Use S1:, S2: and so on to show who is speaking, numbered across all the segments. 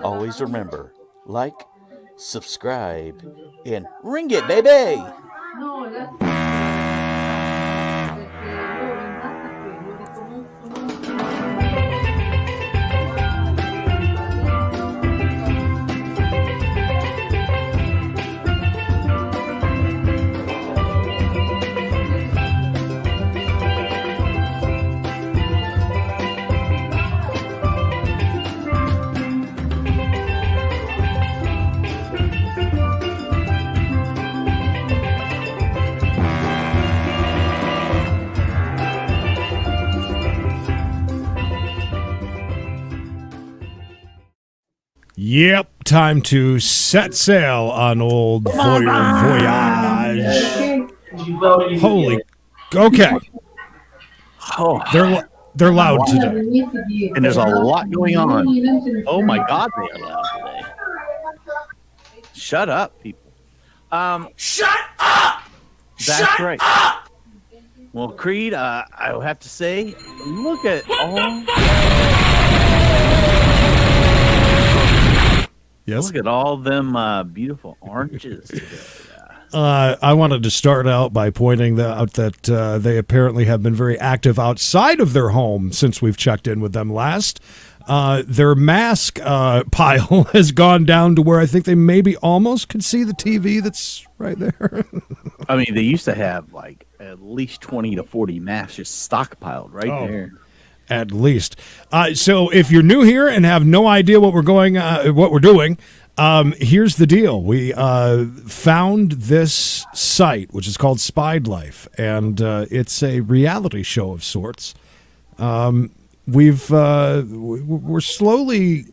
S1: Always remember, like, subscribe, and ring it, baby!
S2: Yep, time to set sail on old Voyeur Voyage. Holy, okay.
S3: Oh,
S2: they're loud today,
S3: and there's a lot going on. Oh my God, they are loud today. Shut up, people.
S4: Shut up!
S3: That's
S4: Shut
S3: right.
S4: up!
S3: Well, Creed, I will have to say, look at all.
S2: Yes.
S3: Look at all them beautiful oranges today.
S2: I wanted to start out by pointing out that they apparently have been very active outside of their home since we've checked in with them last. Their mask pile has gone down to where I think they maybe almost could see the TV that's right there.
S3: I mean, they used to have like at least 20 to 40 masks just stockpiled right there.
S2: At least. So if you're new here and have no idea what we're doing, here's the deal. We found this site, which is called SPIEDLIFE, and it's a reality show of sorts. We're slowly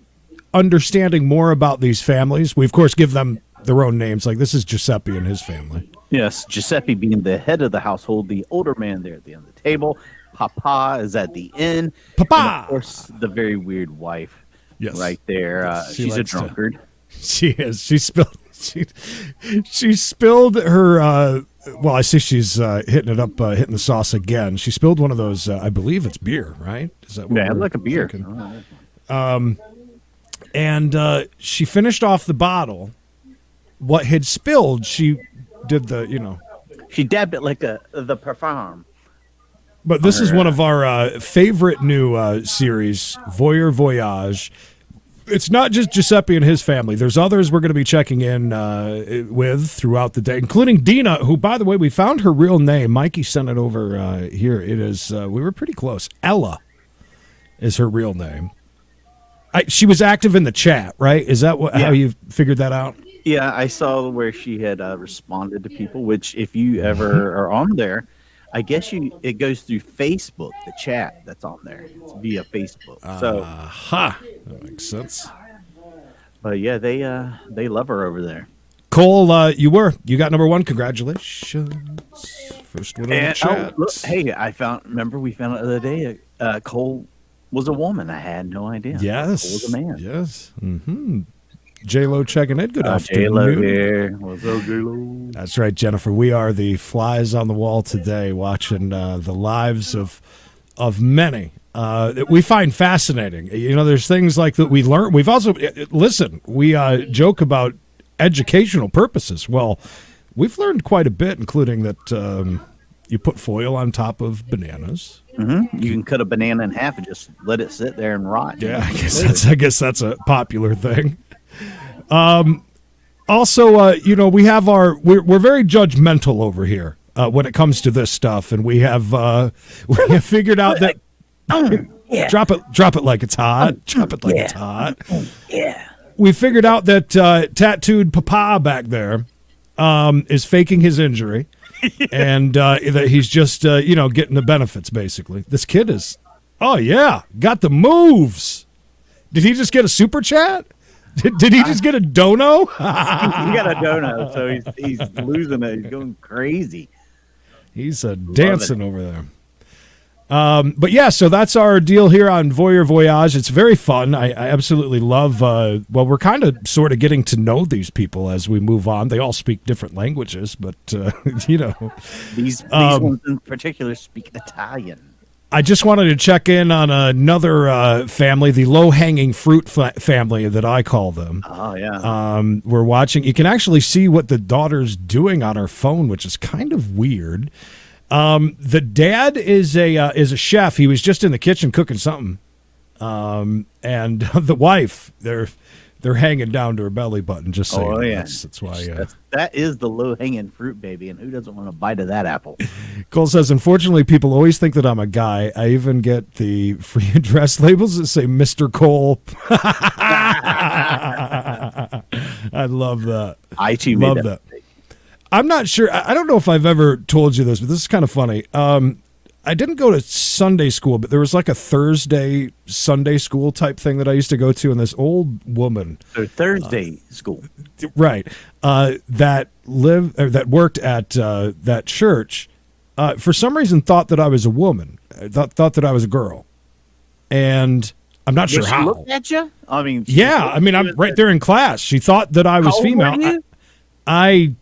S2: understanding more about these families. We, of course, give them their own names. Like, this is Giuseppe and his family.
S3: Yes, Giuseppe being the head of the household, the older man there at the end of the table. Papa is at the end.
S2: Papa!
S3: And of course, the very weird wife right there. She's a drunkard.
S2: She is. She spilled her... well, I see she's hitting it up, hitting the sauce again. She spilled one of those, I believe it's beer, right? Is that what
S3: like a beer.
S2: And she finished off the bottle. What had spilled, she did the,
S3: She dabbed it like the perfume.
S2: But this is one of our favorite new series, Voyeur Voyage. It's not just Giuseppe and his family. There's others we're going to be checking in with throughout the day, including Dina, who, by the way, we found her real name. Mikey sent it over here. It is, we were pretty close. Ella is her real name. She was active in the chat, right? Is that how you figured that out?
S3: Yeah, I saw where she had responded to people, which if you ever are on there, I guess it goes through Facebook, the chat that's on there. It's via Facebook. So,
S2: that makes sense.
S3: But yeah, they love her over there.
S2: Cole, you got number one. Congratulations. First one in the chat.
S3: Look, hey, remember we found out the other day, Cole was a woman. I had no idea.
S2: Yes.
S3: Cole was a man.
S2: Yes. Mm-hmm. J-Lo checking in. Good afternoon.
S3: J-Lo here. What's up, J-Lo?
S2: That's right, Jennifer. We are the flies on the wall today, watching the lives of many that we find fascinating. There's things like that we learn. We've also we joke about educational purposes. Well, we've learned quite a bit, including that you put foil on top of bananas.
S3: Mm-hmm. You can cut a banana in half and just let it sit there and rot.
S2: Yeah, I guess that's a popular thing. Also, we have we're very judgmental over here when it comes to this stuff, and we have figured out that drop it like it's hot. Drop it like it's hot.
S3: Yeah.
S2: We figured out that tattooed Papa back there is faking his injury, and that he's just getting the benefits. Basically, this kid is got the moves. Did he just get a super chat? Did he just get a dono?
S3: He got a dono, so he's losing it. He's going crazy.
S2: He's dancing over there. But yeah, so that's our deal here on Voyeur Voyage. It's very fun. I absolutely love, we're kind of sort of getting to know these people as we move on. They all speak different languages, but,
S3: These ones in particular speak Italian.
S2: I just wanted to check in on another family, the low-hanging fruit family that I call them.
S3: Oh, yeah.
S2: We're watching. You can actually see what the daughter's doing on her phone, which is kind of weird. The dad is a chef. He was just in the kitchen cooking something. And the wife, they're hanging down to her belly button. Just saying.
S3: Oh, yeah.
S2: That's why.
S3: That is the low-hanging fruit, baby, and who doesn't want to bite of that apple?
S2: Cole says, unfortunately, people always think that I'm a guy. I even get the free address labels that say Mr. Cole. I love that.
S3: I too
S2: love
S3: made
S2: that. I'm not sure. I don't know if I've ever told you this, but this is kind of funny. I didn't go to Sunday school, but there was like a Thursday Sunday school type thing that I used to go to, and this old woman,
S3: So Thursday school.
S2: right, that worked at that church, for some reason thought that I was a woman, thought that I was a girl, and I'm not sure
S3: Did she
S2: how.
S3: look at you? I mean,
S2: Yeah, I mean, I'm right there in class. She thought that I was
S3: How old
S2: female.
S3: were you?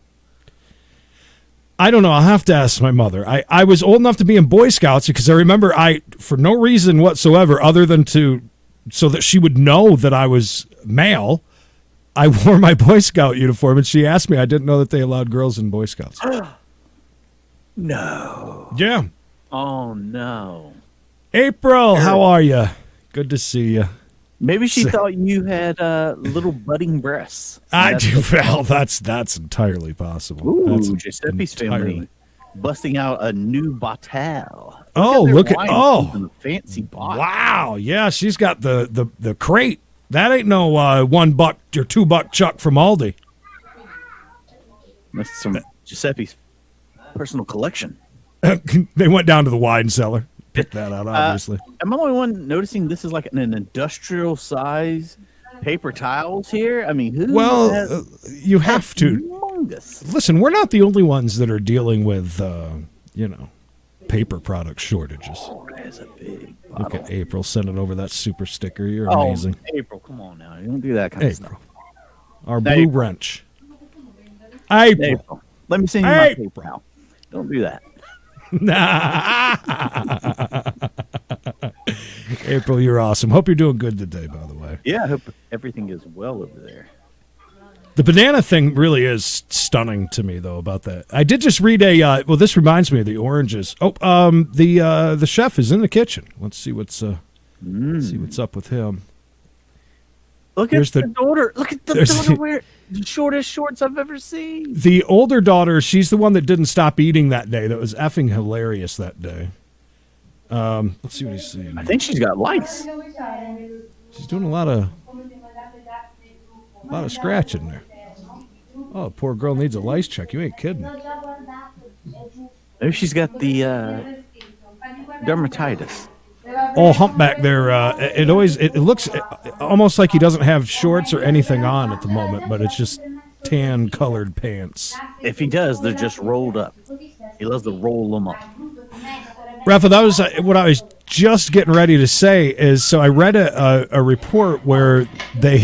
S2: I don't know. I'll have to ask my mother. I was old enough to be in Boy Scouts because I remember for no reason whatsoever other than so that she would know that I was male, I wore my Boy Scout uniform, and she asked me. I didn't know that they allowed girls in Boy Scouts.
S3: No.
S2: Yeah.
S3: Oh, no.
S2: April, how are you? Good to see you.
S3: Maybe she thought you had little budding breasts.
S2: I do. Well, that's entirely possible.
S3: Ooh,
S2: That's
S3: Giuseppe's
S2: entirely-
S3: family busting out a new bottle.
S2: Oh, look at
S3: in a fancy bottle.
S2: Wow, yeah, she's got the crate. That ain't no $1 or $2 Chuck from Aldi.
S3: That's some Giuseppe's personal collection.
S2: They went down to the wine cellar, picked that out. Obviously,
S3: Am I the only one noticing this is like an industrial size paper towels here? I mean, who?
S2: well, you have to
S3: Humongous.
S2: listen. We're not the only ones that are dealing with paper product shortages.
S3: Oh, that is a big
S2: Look
S3: bottle.
S2: at April sending over that super sticker. You're
S3: Oh,
S2: amazing,
S3: April, come on now. You don't do that kind of
S2: April.
S3: stuff.
S2: Our blue
S3: April.
S2: wrench. April.
S3: April. Let me send you my
S2: April.
S3: paper now. Don't do that.
S2: April, you're awesome. Hope you're doing good today, by the way.
S3: Yeah, I hope everything is well over there.
S2: The banana thing really is stunning to me, though, about that. I did just read well, this reminds me of the oranges. Oh, the chef is in the kitchen. Let's see what's up with him.
S3: Look
S2: Here's
S3: at
S2: the-
S3: the daughter. Look at the
S2: there's
S3: daughter
S2: the-
S3: wear the shortest shorts I've ever seen.
S2: The older daughter, she's the one that didn't stop eating that day. That was effing hilarious that day. Let's see what he's saying.
S3: I think she's got lice.
S2: She's doing a lot of scratching there. Oh, poor girl needs a lice check. You ain't kidding.
S3: Maybe she's got the dermatitis.
S2: Oh, humpback there. It looks almost like he doesn't have shorts or anything on at the moment, but it's just tan colored pants.
S3: If he does, they're just rolled up. He loves to roll them up.
S2: Rafa, that was what I was just getting ready to say. Is so I read a report where they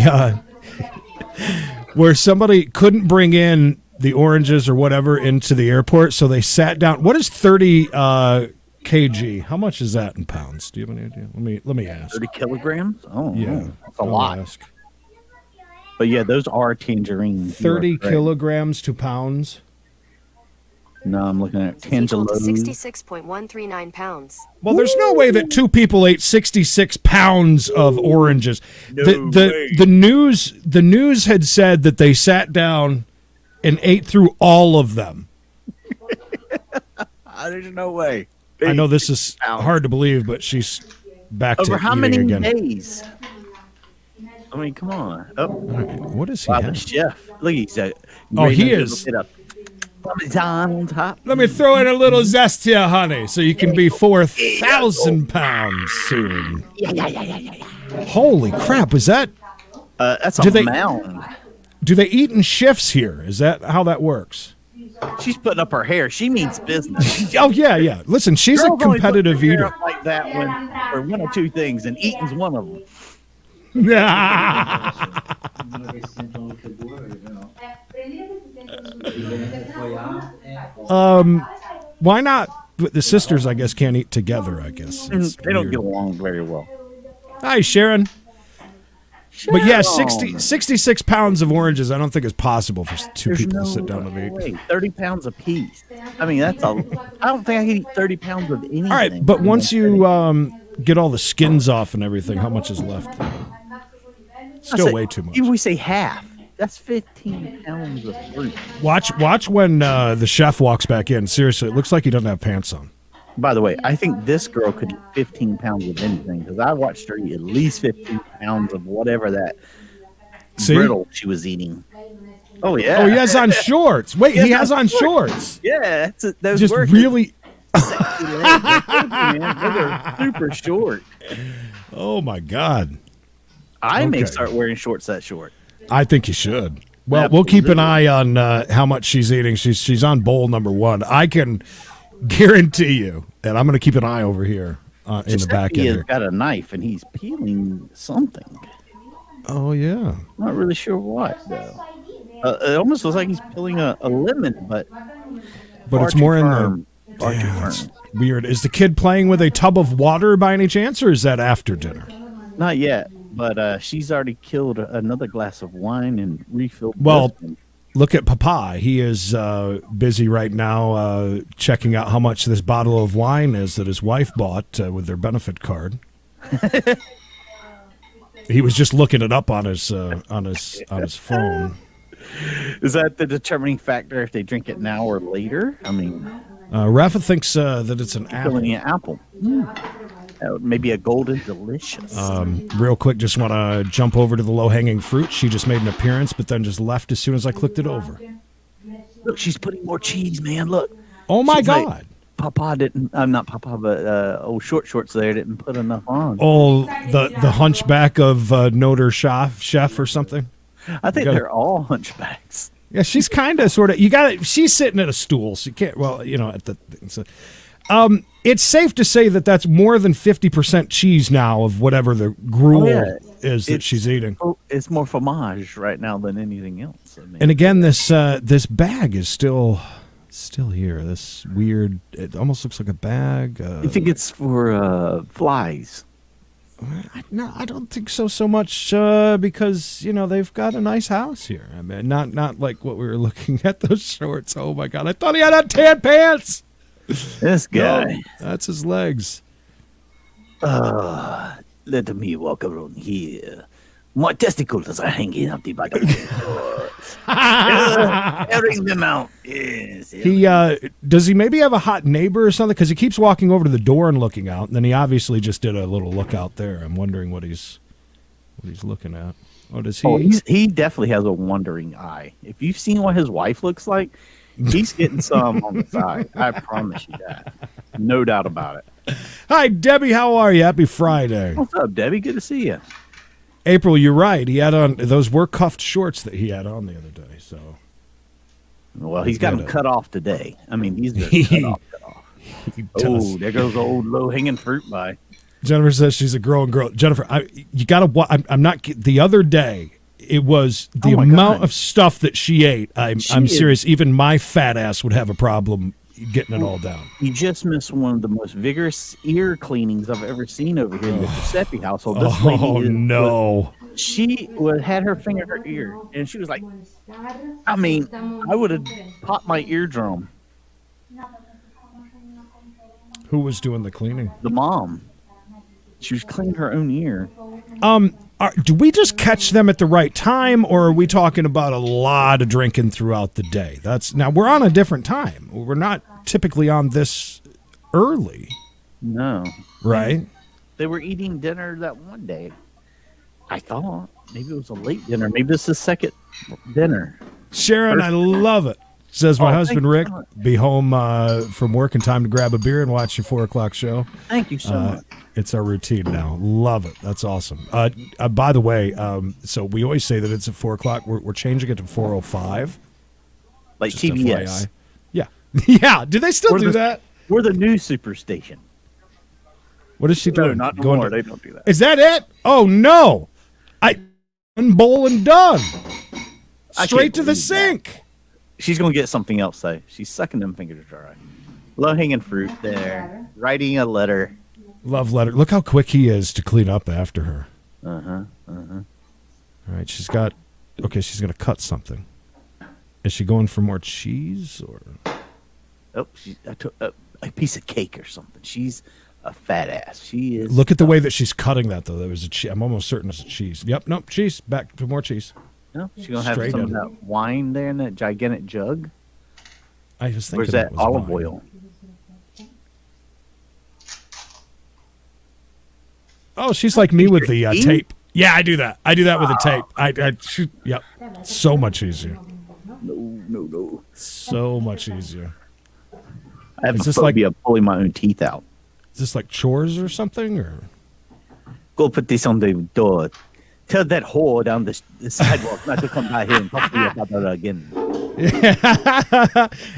S2: where somebody couldn't bring in the oranges or whatever into the airport, so they sat down. What is 30 kg? How much is that in pounds? Do you have any idea? Let me ask.
S3: 30 kilograms? Oh,
S2: Yeah,
S3: that's a
S2: I'll
S3: lot.
S2: ask.
S3: But yeah, those are tangerines. You are
S2: 30
S3: correct.
S2: kilograms to pounds.
S3: No, I'm looking at
S5: Equal to
S3: Tangelos.
S5: 66.139 pounds.
S2: Well, there's no way that two people ate 66 pounds of oranges. The news had said that they sat down and ate through all of them.
S3: There's no way.
S2: I know this is
S3: Pounds.
S2: hard to believe, but she's back
S3: Over
S2: to
S3: how
S2: eating
S3: many
S2: again.
S3: days? I mean, come on. Oh,
S2: What is he
S3: wow, the
S2: having?
S3: chef. Look, he's
S2: Oh, he is.
S3: On top.
S2: Let me throw in a little zest here, honey, so you can be 4,000 pounds soon. Holy crap, is that...
S3: That's
S2: Do
S3: a
S2: they-
S3: mound.
S2: Do they eat in shifts here? Is that how that works?
S3: She's putting up her hair. She means business.
S2: Oh, yeah. Listen, she's
S3: Girls
S2: a
S3: only put
S2: competitive
S3: their hair
S2: eater.
S3: up like that for one of two things, and eating's one of them.
S2: Why not the sisters, I guess, can't eat together. I guess It's
S3: They don't
S2: weird.
S3: get along very well.
S2: Hi, Sharon. But yeah, 66 pounds of oranges. I don't think is possible for two
S3: There's
S2: people
S3: no
S2: to sit down and eat.
S3: way. 30 pounds a piece. I mean, that's a. I don't think I could eat 30 pounds of anything.
S2: All right, but once you get all the skins off and everything, how much is left? Still way too much.
S3: If we say half, that's 15 pounds of fruit.
S2: Watch when the chef walks back in. Seriously, it looks like he doesn't have pants on.
S3: By the way, I think this girl could eat 15 pounds of anything because I watched her eat at least 15 pounds of whatever that brittle she was eating. Oh, yeah.
S2: Oh, he has on shorts. Wait, he has on shorts.
S3: Yeah. Those
S2: Just
S3: were
S2: really.
S3: sexy legs. Man. Those are super short.
S2: Oh, my God.
S3: I may
S2: Okay.
S3: start wearing shorts that short.
S2: I think you should. Well, we'll keep an eye on how much she's eating. She's on bowl number 1. I can guarantee you, and I'm going to keep an eye over here in the back end
S3: He has
S2: here.
S3: got a knife and he's peeling something.
S2: Oh, yeah.
S3: Not really sure what, though. It almost looks like he's peeling a lemon, but far
S2: it's
S3: too
S2: more in
S3: firm. Far too
S2: Yeah, it's
S3: firm.
S2: weird. Is the kid playing with a tub of water by any chance, or is that after dinner?
S3: Not yet, but she's already killed another glass of wine and refilled.
S2: Well,
S3: this one.
S2: look at Papa. He is busy right now checking out how much this bottle of wine is that his wife bought with their benefit card. He was just looking it up on his phone.
S3: Is that the determining factor if they drink it now or later? I mean,
S2: Rafa thinks that it's an apple.
S3: filling an apple. Maybe a golden delicious.
S2: Real quick, just want to jump over to the low-hanging fruit. She just made an appearance, but then just left as soon as I clicked it over.
S3: Look, she's putting more cheese, man. Look.
S2: Oh, my
S3: She's like,
S2: God.
S3: Papa didn't. I'm not Papa, but old short shorts there didn't put enough on.
S2: Oh, the hunchback of Notre Chef or something.
S3: I think
S2: gotta-
S3: they're all hunchbacks.
S2: Yeah, she's kind of sort of. You got it. She's sitting at a stool, so you can't. Well, at the. So, it's safe to say that that's more than 50% cheese now of whatever the gruel is that she's eating.
S3: It's more fromage right now than anything else. I mean,
S2: And again, this bag is still here. This weird. It almost looks like a bag.
S3: you think it's for flies?
S2: No, I don't think so. So much because they've got a nice house here. I mean, not like what we were looking at those shorts. Oh my God! I thought he had on tan pants.
S3: This guy.
S2: No, that's his legs.
S3: Let me walk around here. My testicles are hanging out the back of the airing them out. Yes.
S2: He does he maybe have a hot neighbor or something? Because he keeps walking over to the door and looking out, and then he obviously just did a little look out there. I'm wondering what he's looking at. Oh, does he?
S3: Oh, he definitely has a wandering eye. If you've seen what his wife looks like, he's getting some on the side. I promise you that. No doubt about it.
S2: Hi, Debbie. How are you? Happy Friday.
S3: What's up, Debbie? Good to see you.
S2: April, you're right. He had on those were cuffed shorts that he had on the other day. So,
S3: Well, he's got them cut off today. I mean, he's been cut off.
S2: he does.
S3: Oh, there goes the old low-hanging fruit by.
S2: Jennifer says she's a growing girl. Jennifer, you got to. I'm not. The other day, it was the
S3: Oh my
S2: amount
S3: God.
S2: of stuff that she ate. I'm
S3: is-
S2: serious. Even my fat ass would have a problem getting it all down.
S3: You just missed one of the most vigorous ear cleanings I've ever seen over here in the Giuseppe household. This
S2: Oh
S3: lady
S2: no!
S3: she had her finger in her ear, and she was like, I mean, I would have popped my eardrum.
S2: Who was doing the cleaning?
S3: The mom. She was cleaning her own ear.
S2: Do we just catch them at the right time, or are we talking about a lot of drinking throughout the day? Now we're on a different time. We're not typically on this early,
S3: No.
S2: right?
S3: They were eating dinner that one day. I thought maybe it was a late dinner. Maybe this is the second dinner.
S2: Sharon, I love it. Says my
S3: Oh,
S2: husband
S3: thank
S2: Rick,
S3: you.
S2: be home from work in time to grab a beer and watch your 4:00 show.
S3: Thank you so much.
S2: It's our routine now. Love it. That's awesome. By the way, so we always say that it's at 4:00. We're changing it to 4:05.
S3: Like
S2: Just
S3: TBS.
S2: FYI. Yeah, yeah. Do they still
S3: We're
S2: do
S3: the-
S2: that?
S3: We're the new superstation.
S2: What is she
S3: No,
S2: doing?
S3: not
S2: Going
S3: anymore.
S2: to-
S3: They don't do that.
S2: Is that it? Oh no! Bowl and done.
S3: I
S2: Straight
S3: can't
S2: to the
S3: believe that.
S2: sink.
S3: She's gonna get something else though. She's sucking them fingers dry. Low-hanging fruit there. Writing a letter.
S2: Love letter. Look how quick he is to clean up after her.
S3: Uh-huh.
S2: All right, she's going to cut something. Is she going for more cheese or?
S3: Oh, I took a piece of cake or something. She's a fat ass. She is.
S2: Look at the way that she's cutting that, though. There was I'm almost certain it's a cheese. Yep, nope, cheese. Back to more cheese.
S3: No, she's going to have
S2: Straight
S3: some of
S2: in.
S3: that wine there in that gigantic jug.
S2: I was thinking
S3: Where's that
S2: was
S3: olive
S2: wine.
S3: oil?
S2: Oh, she's like me with the
S3: Tea?
S2: tape. Yeah, I do that. I do that with the tape. I shoot. Yep. So much easier.
S3: No.
S2: So much easier.
S3: I have
S2: Is
S3: a
S2: this like-
S3: phobia of pulling my own teeth out.
S2: Is this like chores or something? Or
S3: Go put this on the door. Tell that whore down the sidewalk not to come by here and talk to you about that again.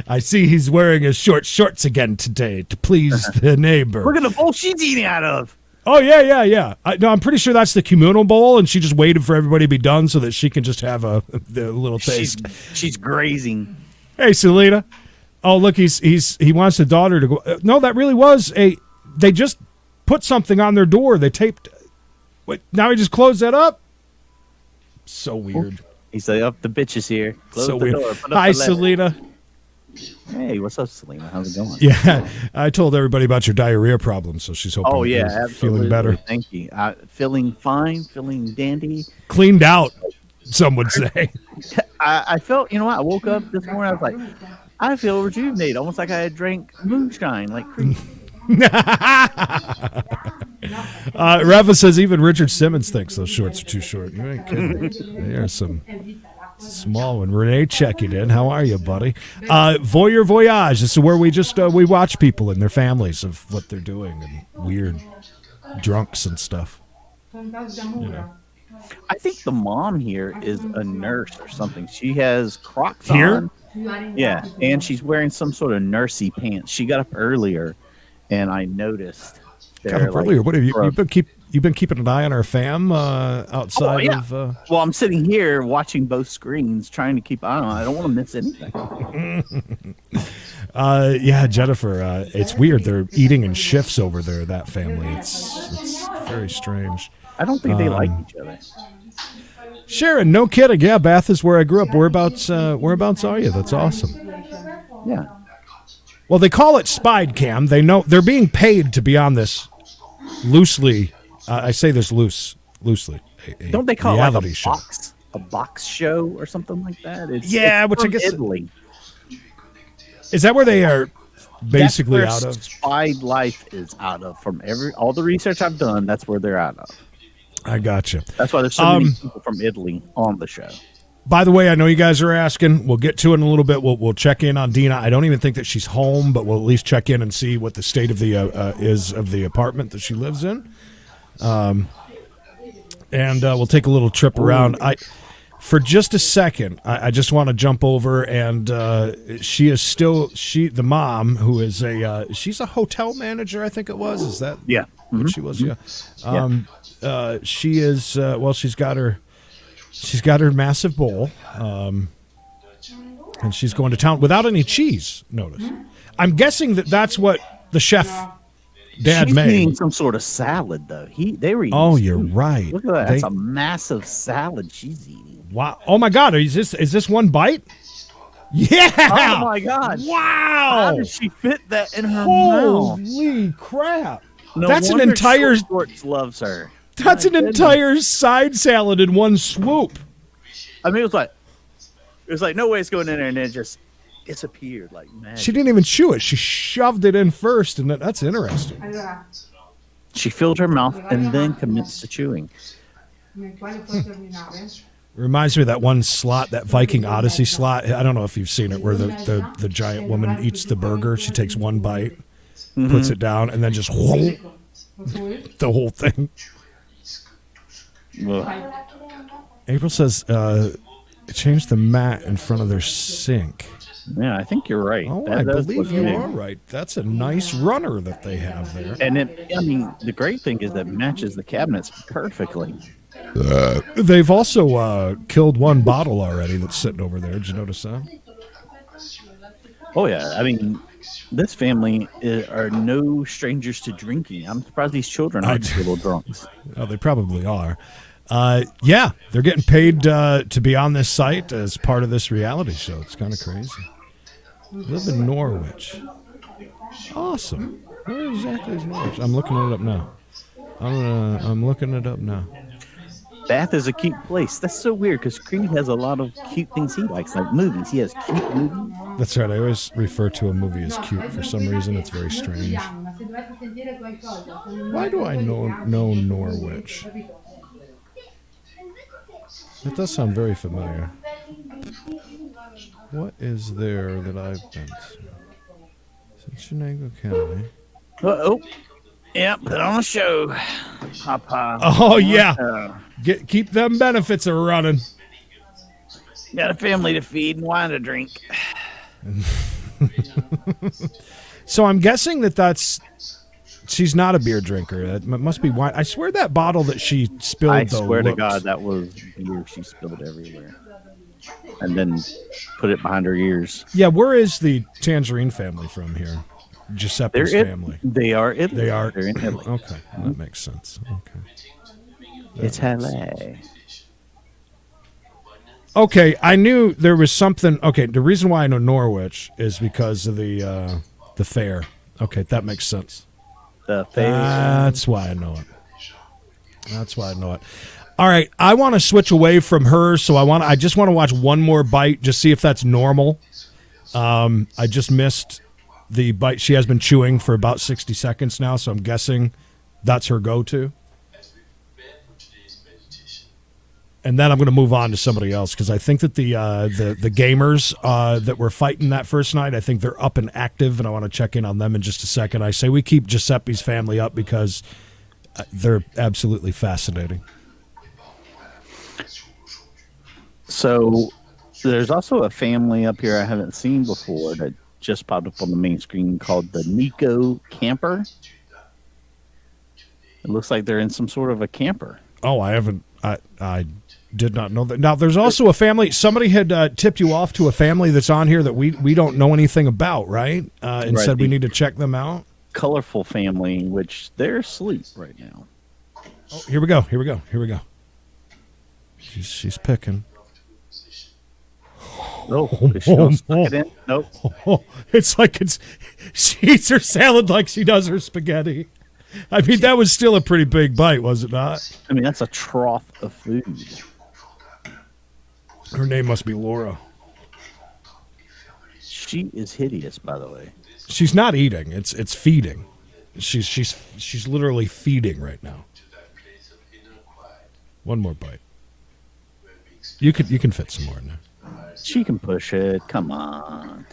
S2: I see he's wearing his short shorts again today to please the neighbor.
S3: Look at the bowl she's eating out of.
S2: Oh, yeah. I'm pretty sure that's the communal bowl, and she just waited for everybody to be done so that she can just have the little taste.
S3: She's grazing.
S2: Hey, Selena. Oh, look, he wants the daughter to go. No, that really was they just put something on their door. They taped. Wait, now he just closed that up? So weird.
S3: He's like, the bitch is here. Close
S2: So
S3: the
S2: weird.
S3: door. Put up
S2: Hi,
S3: the letter.
S2: Selena.
S3: Hey, what's up, Selena? How's it going?
S2: Yeah, I told everybody about your diarrhea problem, so she's hoping
S3: Oh, yeah,
S2: you're
S3: absolutely.
S2: feeling better.
S3: Thank you. Feeling fine, feeling dandy.
S2: Cleaned out, some would say.
S3: I felt, you know what? I woke up this morning, I was like, I feel rejuvenated, almost like I had drank moonshine, like Creedence.
S2: Rafa says even Richard Simmons thinks those shorts are too short. You ain't kidding. They are some small one. Renee checking in. How are you, buddy? Voyeur Voyage. This is where we just we watch people and their families of what they're doing and weird drunks and stuff. You know.
S3: I think the mom here is a nurse or something. She has Crocs
S2: Here?
S3: on. Yeah, and she's wearing some sort of nursey pants. She got up earlier, and I noticed.
S2: Got up earlier. What have you you've been keeping an eye on our fam outside
S3: yeah.
S2: of?
S3: Well, I'm sitting here watching both screens, trying to keep eye on. I don't want to miss anything.
S2: Yeah, Jennifer. It's weird. They're eating in shifts over there. That family. It's very strange.
S3: I don't think they like each other.
S2: Sharon, no kidding. Yeah, Bath is where I grew up. Whereabouts are you? That's awesome.
S3: Yeah.
S2: Well, they call it Spied Cam. They know they're being paid to be on this loosely. I say this loosely.
S3: Don't they call it like
S2: reality
S3: a
S2: show?
S3: box show or something like that? It's
S2: Which I
S3: from
S2: guess
S3: Italy.
S2: Is that where they are basically
S3: That's where
S2: out of?
S3: Spied Life is out of. From all the research I've done, that's where they're out of.
S2: I gotcha.
S3: That's why there's so many people from Italy on the show.
S2: By the way, I know you guys are asking. We'll get to it in a little bit. We'll check in on Dina. I don't even think that she's home, but we'll at least check in and see what the state of the is of the apartment that she lives in. And we'll take a little trip around. For just a second, I just want to jump over, and she is still the mom who is she's a hotel manager. I think it was. Is that what she was? Yeah. She is. Well, she's got her massive bowl, and she's going to town without any cheese. Notice, I'm guessing that's what the chef Dad
S3: She's
S2: made.
S3: eating some sort of salad though. They were eating.
S2: Oh,
S3: soup.
S2: you're right.
S3: Look at that. That's a massive salad she's eating.
S2: Wow! Oh my God! Is this one bite? Yeah!
S3: Oh my God!
S2: Wow!
S3: How did she fit that in her mouth?
S2: Holy crap!
S3: No
S2: That's an
S3: wonder
S2: entire.
S3: Shorts loves her.
S2: That's
S3: My
S2: an
S3: goodness.
S2: entire side salad in one swoop.
S3: I mean, it was like no way it's going in there, and then it just disappeared like magic.
S2: She didn't even chew it. She shoved it in first, and that's interesting.
S3: She filled her mouth and then commenced to chewing.
S2: Reminds me of that one slot, that Viking Odyssey slot. I don't know if you've seen it, where the giant woman eats the burger. She takes one bite, puts it down, and then just whoop, the whole thing.
S3: Ugh.
S2: April says, change the mat in front of their sink.
S3: Yeah, I think you're right.
S2: Oh,
S3: That
S2: I
S3: does
S2: believe
S3: look
S2: you
S3: big.
S2: are right. That's a nice runner that they have there.
S3: And I mean, the great thing is that matches the cabinets perfectly.
S2: They've also killed one bottle already that's sitting over there. Did you notice that?
S3: Oh yeah, I mean, This family are no strangers to drinking. I'm surprised these children aren't little drunks.
S2: Oh, they probably are. Yeah, they're getting paid to be on this site as part of this reality show. It's kind of crazy. Live in Norwich. Awesome. Where exactly is Norwich? I'm looking it up now. I'm looking it up now.
S3: Bath is a cute place. That's so weird because Creed has a lot of cute things he likes, like movies. He has cute movies.
S2: That's right. I always refer to a movie as cute for some reason. It's very strange. Why do I know Norwich? That does sound very familiar. What is there that I've been to? Cincinnati County.
S3: Oh, yeah, put on a show. Papa.
S2: Oh, yeah. Keep them benefits are running.
S3: Got a family to feed and wine to drink.
S2: So I'm guessing she's not a beer drinker. It must be wine. I swear that bottle that she spilled.
S3: I swear to God, that was beer she spilled everywhere, and then put it behind her ears.
S2: Yeah, where is the Tangerine family from here? Giuseppe's family.
S3: They are Italy.
S2: They're
S3: in Italy.
S2: Okay, that makes sense. Okay,
S3: It's LA.
S2: Okay, I knew there was something. Okay, the reason why I know Norwich is because of the fair. Okay, that makes sense.
S3: The fair.
S2: That's why I know it. That's why I know it. All right, I want to switch away from her, so I just want to watch one more bite, just see if that's normal. I just missed the bite. She has been chewing for about 60 seconds now, so I'm guessing that's her go-to. And then I'm going to move on to somebody else because I think that the gamers that were fighting that first night, I think they're up and active, and I want to check in on them in just a second. I say we keep Giuseppe's family up because they're absolutely fascinating.
S3: So there's also a family up here I haven't seen before that just popped up on the main screen called the Nico Camper. It looks like they're in some sort of a camper.
S2: Oh, I haven't. I did not know that. Now, there's also a family. Somebody had tipped you off to a family that's on here that we don't know anything about, right? And said we need to check them out.
S3: Colorful family, which they're asleep right now.
S2: Oh, here we go. She's picking.
S3: Oh, is she all stuck it in? Nope.
S2: Oh, it's like she eats her salad like she does her spaghetti. I mean, that was still a pretty big bite, was it not?
S3: I mean, that's a trough of food.
S2: Her name must be Laura.
S3: She is hideous, by the way.
S2: She's not eating. It's feeding. She's literally feeding right now. One more bite. You can fit some more in there.
S3: She can push it. Come on.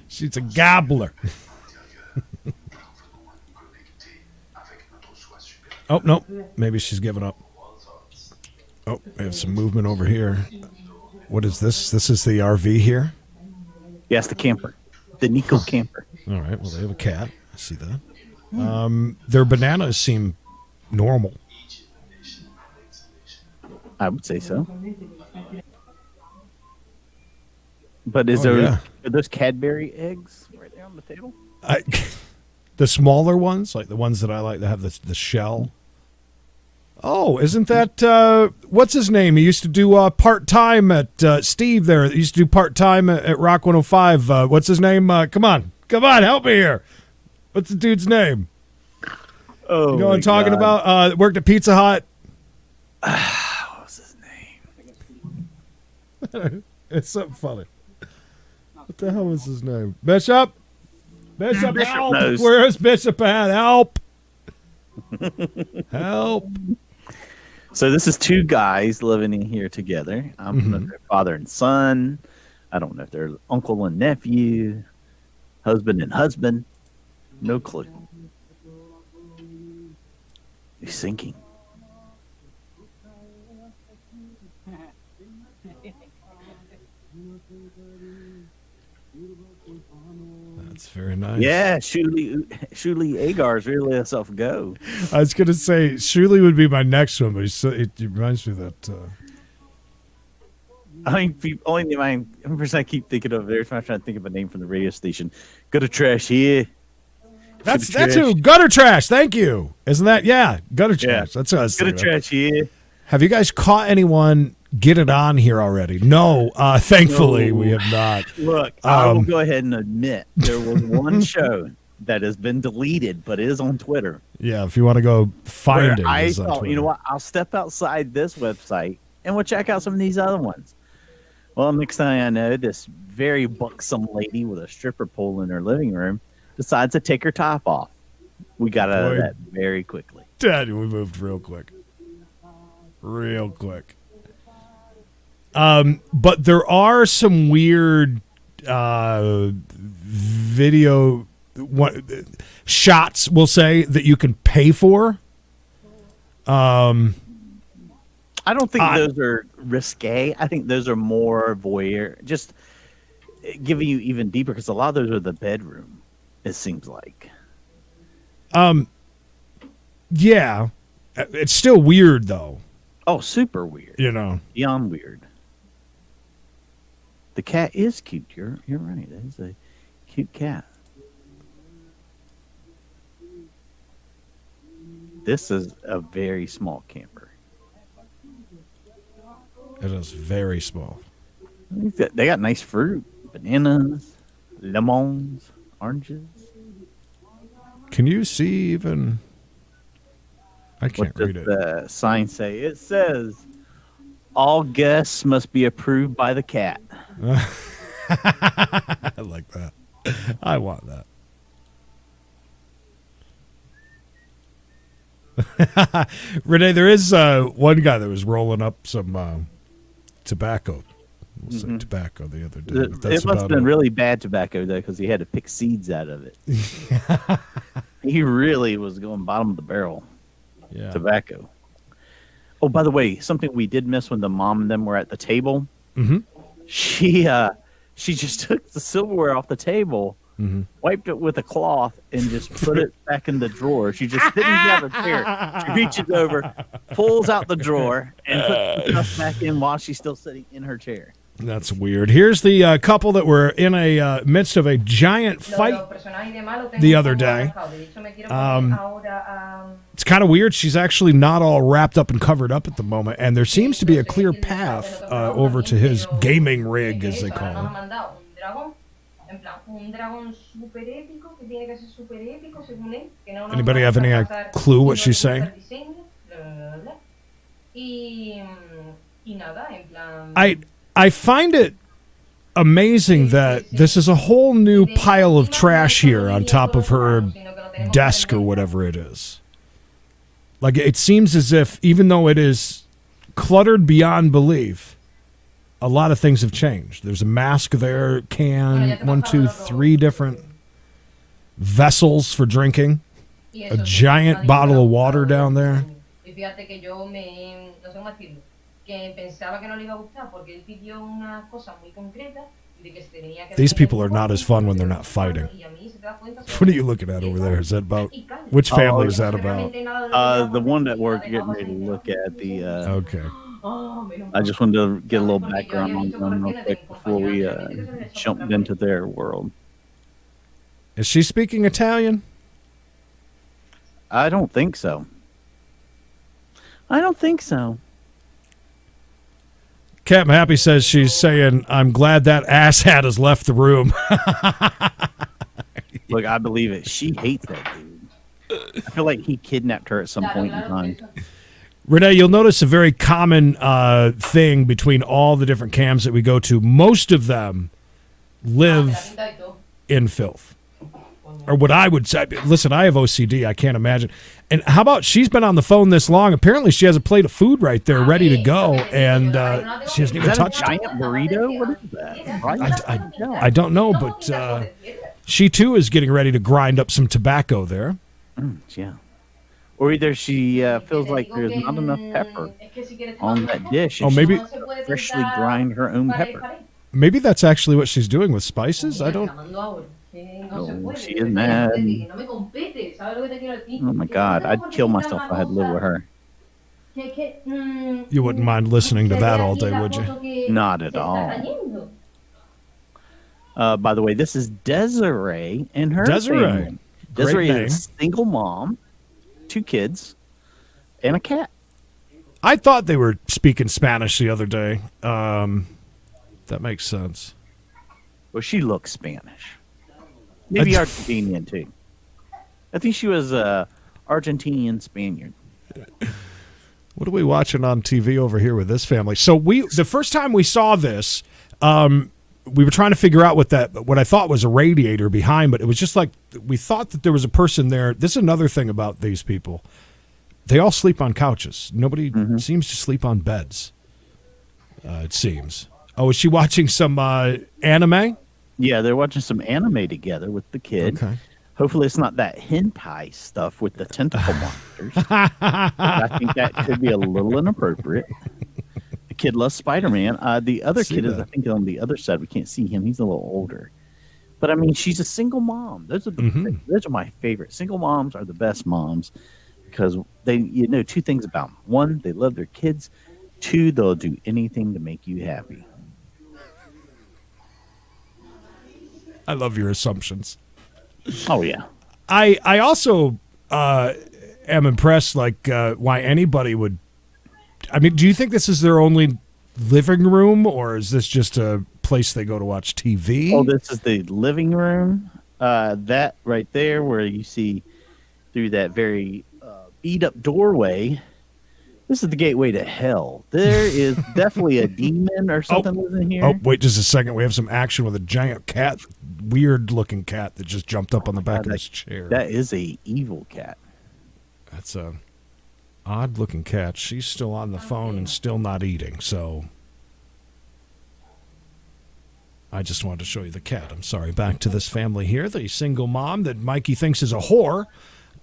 S2: She's a gobbler. Oh, no. Maybe she's giving up. Oh, we have some movement over here. What is this? This is the RV here?
S3: Yes, the camper. The Nico camper.
S2: All right. Well, they have a cat. I see that. Their bananas seem normal.
S3: I would say so. But are those Cadbury eggs right there on the table?
S2: The smaller ones, like the ones that I like that have the shell. Oh, isn't that what's his name? He used to do part-time at Steve there. He used to do part-time at Rock 105. What's his name? Come on, help me here. What's the dude's name?
S3: Oh,
S2: you know what I'm talking about? Worked at Pizza Hut.
S3: What was his name?
S2: It's something funny. What the hell was his name? Bishop, help!
S3: Knows.
S2: Where's Bishop at? Help! Help!
S3: So this is two guys living in here together. I don't know if they're father and son. I don't know if they're uncle and nephew, husband and husband. No clue. He's sinking.
S2: That's very nice.
S3: Yeah, Shuli Agar's really let himself go.
S2: I was going to say, Shuli would be my next one, but it reminds me that
S3: only name only person I keep thinking of every time I'm trying to think of a name from the radio station. Gutter trash here.
S2: That's who gutter trash. Thank you. Isn't that gutter trash? That's what I was
S3: Gutter
S2: thinking of.
S3: trash here.
S2: Have you guys caught anyone get it on here already? No, thankfully we have not.
S3: Look, I will go ahead and admit there was one show that has been deleted, but it is on Twitter.
S2: Yeah, if you want to go find it,
S3: I
S2: it's on
S3: thought,
S2: Twitter.
S3: you know what? I'll step outside this website and we'll check out some of these other ones. Well, next thing I know, this very buxom lady with a stripper pole in her living room decides to take her top off. We got out of that very quickly.
S2: Dad, we moved real quick. Real quick. But there are some weird video shots, we'll say, that you can pay for.
S3: I don't think those are risque. I think those are more voyeur, just giving you even deeper, because a lot of those are the bedroom, it seems like.
S2: Yeah. It's still weird, though.
S3: Oh, super weird.
S2: You know.
S3: Beyond weird. The cat is cute. You're right. That is a cute cat. This is a very small camper.
S2: It is very small.
S3: They got nice fruit. Bananas, lemons, oranges.
S2: Can you see even... I can't
S3: read it. What does the sign say? It says, all guests must be approved by the cat.
S2: I like that. I want that. Renee, there is one guy that was rolling up some tobacco. We'll say tobacco the other day.
S3: It must have been really bad tobacco, though, because he had to pick seeds out of it. He really was going bottom of the barrel.
S2: Yeah.
S3: Tobacco. Oh, by the way, something we did miss when the mom and them were at the table.
S2: Mm-hmm.
S3: She just took the silverware off the table, wiped it with a cloth, and just put it back in the drawer. She just didn't have a chair. She reaches over, pulls out the drawer, and puts the stuff back in while she's still sitting in her chair.
S2: That's weird. Here's the couple that were in a midst of a giant fight the other day. It's kind of weird. She's actually not all wrapped up and covered up at the moment, and there seems to be a clear path over to his gaming rig, as they call it. Anybody have any clue what she's saying? I find it amazing that this is a whole new pile of trash here on top of her desk or whatever it is. Like, it seems as if, even though it is cluttered beyond belief, a lot of things have changed. There's a mask there, can, 1, 2, 3 different vessels for drinking, a giant bottle of water down there. These people are not as fun when they're not fighting. What are you looking at over there? Is that about which family is that about?
S3: The one that we're getting ready to look at.
S2: Okay.
S3: I just wanted to get a little background on them real quick before we jumped into their world.
S2: Is she speaking Italian?
S3: I don't think so.
S2: Captain Happy says she's saying, I'm glad that asshat has left the room.
S3: Look, I believe it. She hates that dude. I feel like he kidnapped her at some point in time.
S2: Renee, you'll notice a very common thing between all the different cams that we go to. Most of them live in filth. Or what I would say. Listen, I have OCD. I can't imagine. And how about she's been on the phone this long? Apparently she has a plate of food right there ready to go, and she hasn't even touched it.
S3: Is that a giant burrito? What is that?
S2: I don't know, but she too is getting ready to grind up some tobacco there.
S3: Yeah. Or either she feels like there's not enough pepper on that dish.
S2: Oh, maybe
S3: freshly grind her own pepper.
S2: Maybe that's actually what she's doing with spices. I don't.
S3: Oh, she is mad. Oh my God, I'd kill myself if I had to live with her.
S2: You wouldn't mind listening to that all day, would you?
S3: Not at all. By the way, this is Desiree and her family. Desiree is a single mom, 2 kids, and a cat.
S2: I thought they were speaking Spanish the other day. That makes sense.
S3: Well, she looks Spanish. Maybe Argentinian, too. I think she was Argentinian Spaniard.
S2: What are we watching on TV over here with this family? So the first time we saw this, we were trying to figure out what I thought was a radiator behind, but it was just like we thought that there was a person there. This is another thing about these people. They all sleep on couches. Nobody seems to sleep on beds, it seems. Oh, is she watching some anime?
S3: Yeah, they're watching some anime together with the kid.
S2: Okay.
S3: Hopefully it's not that hentai stuff with the tentacle monsters. I think that could be a little inappropriate. The kid loves Spider-Man. The other kid is, I think, on the other side. We can't see him. He's a little older. But, I mean, she's a single mom. Those are my favorite. Single moms are the best moms because you know 2 things about them. 1, they love their kids. 2, they'll do anything to make you happy.
S2: I love your assumptions.
S3: Oh, yeah.
S2: I also am impressed, why anybody would. I mean, do you think this is their only living room, or is this just a place they go to watch TV?
S3: Oh, this is the living room. That right there, where you see through that very beat up doorway. This is the gateway to hell. There is definitely a demon or something living here.
S2: Oh, wait just a second. We have some action with a giant cat, weird-looking cat that just jumped up on the back of his chair.
S3: That is a evil cat.
S2: That's a odd-looking cat. She's still on the phone and still not eating, so I just wanted to show you the cat. I'm sorry. Back to this family here, the single mom that Mikey thinks is a whore.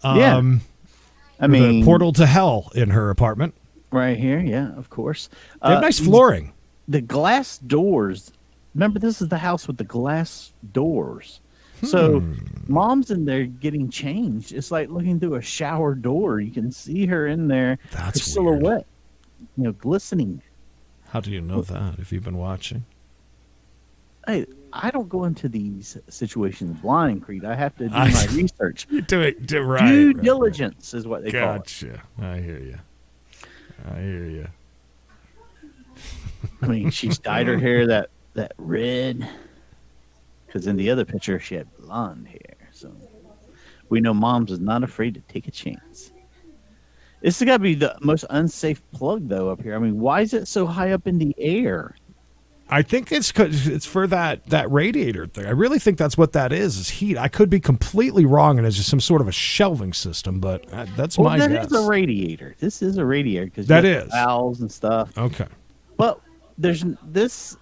S3: Yeah. I mean,
S2: a portal to hell in her apartment.
S3: Right here, yeah, of course.
S2: They have nice flooring.
S3: The glass doors. Remember, this is the house with the glass doors. So, mom's in there getting changed. It's like looking through a shower door. You can see her in there.
S2: That's
S3: her silhouette, glistening.
S2: How do you know that? If you've been watching?
S3: Hey, I don't go into these situations blind, Creed. I have to do my research.
S2: You do it right.
S3: Due diligence is what they call it.
S2: Gotcha. I hear you.
S3: I mean, she's dyed her hair that red. Because in the other picture, she had blonde hair. So we know Moms is not afraid to take a chance. This has got to be the most unsafe plug, though, up here. I mean, why is it so high up in the air?
S2: I think it's for that radiator thing. I really think that's what that is heat. I could be completely wrong, and it's just some sort of a shelving system, but that's my guess.
S3: That is a radiator. This is a radiator because
S2: that is
S3: valves and stuff.
S2: Okay,
S3: but there's this.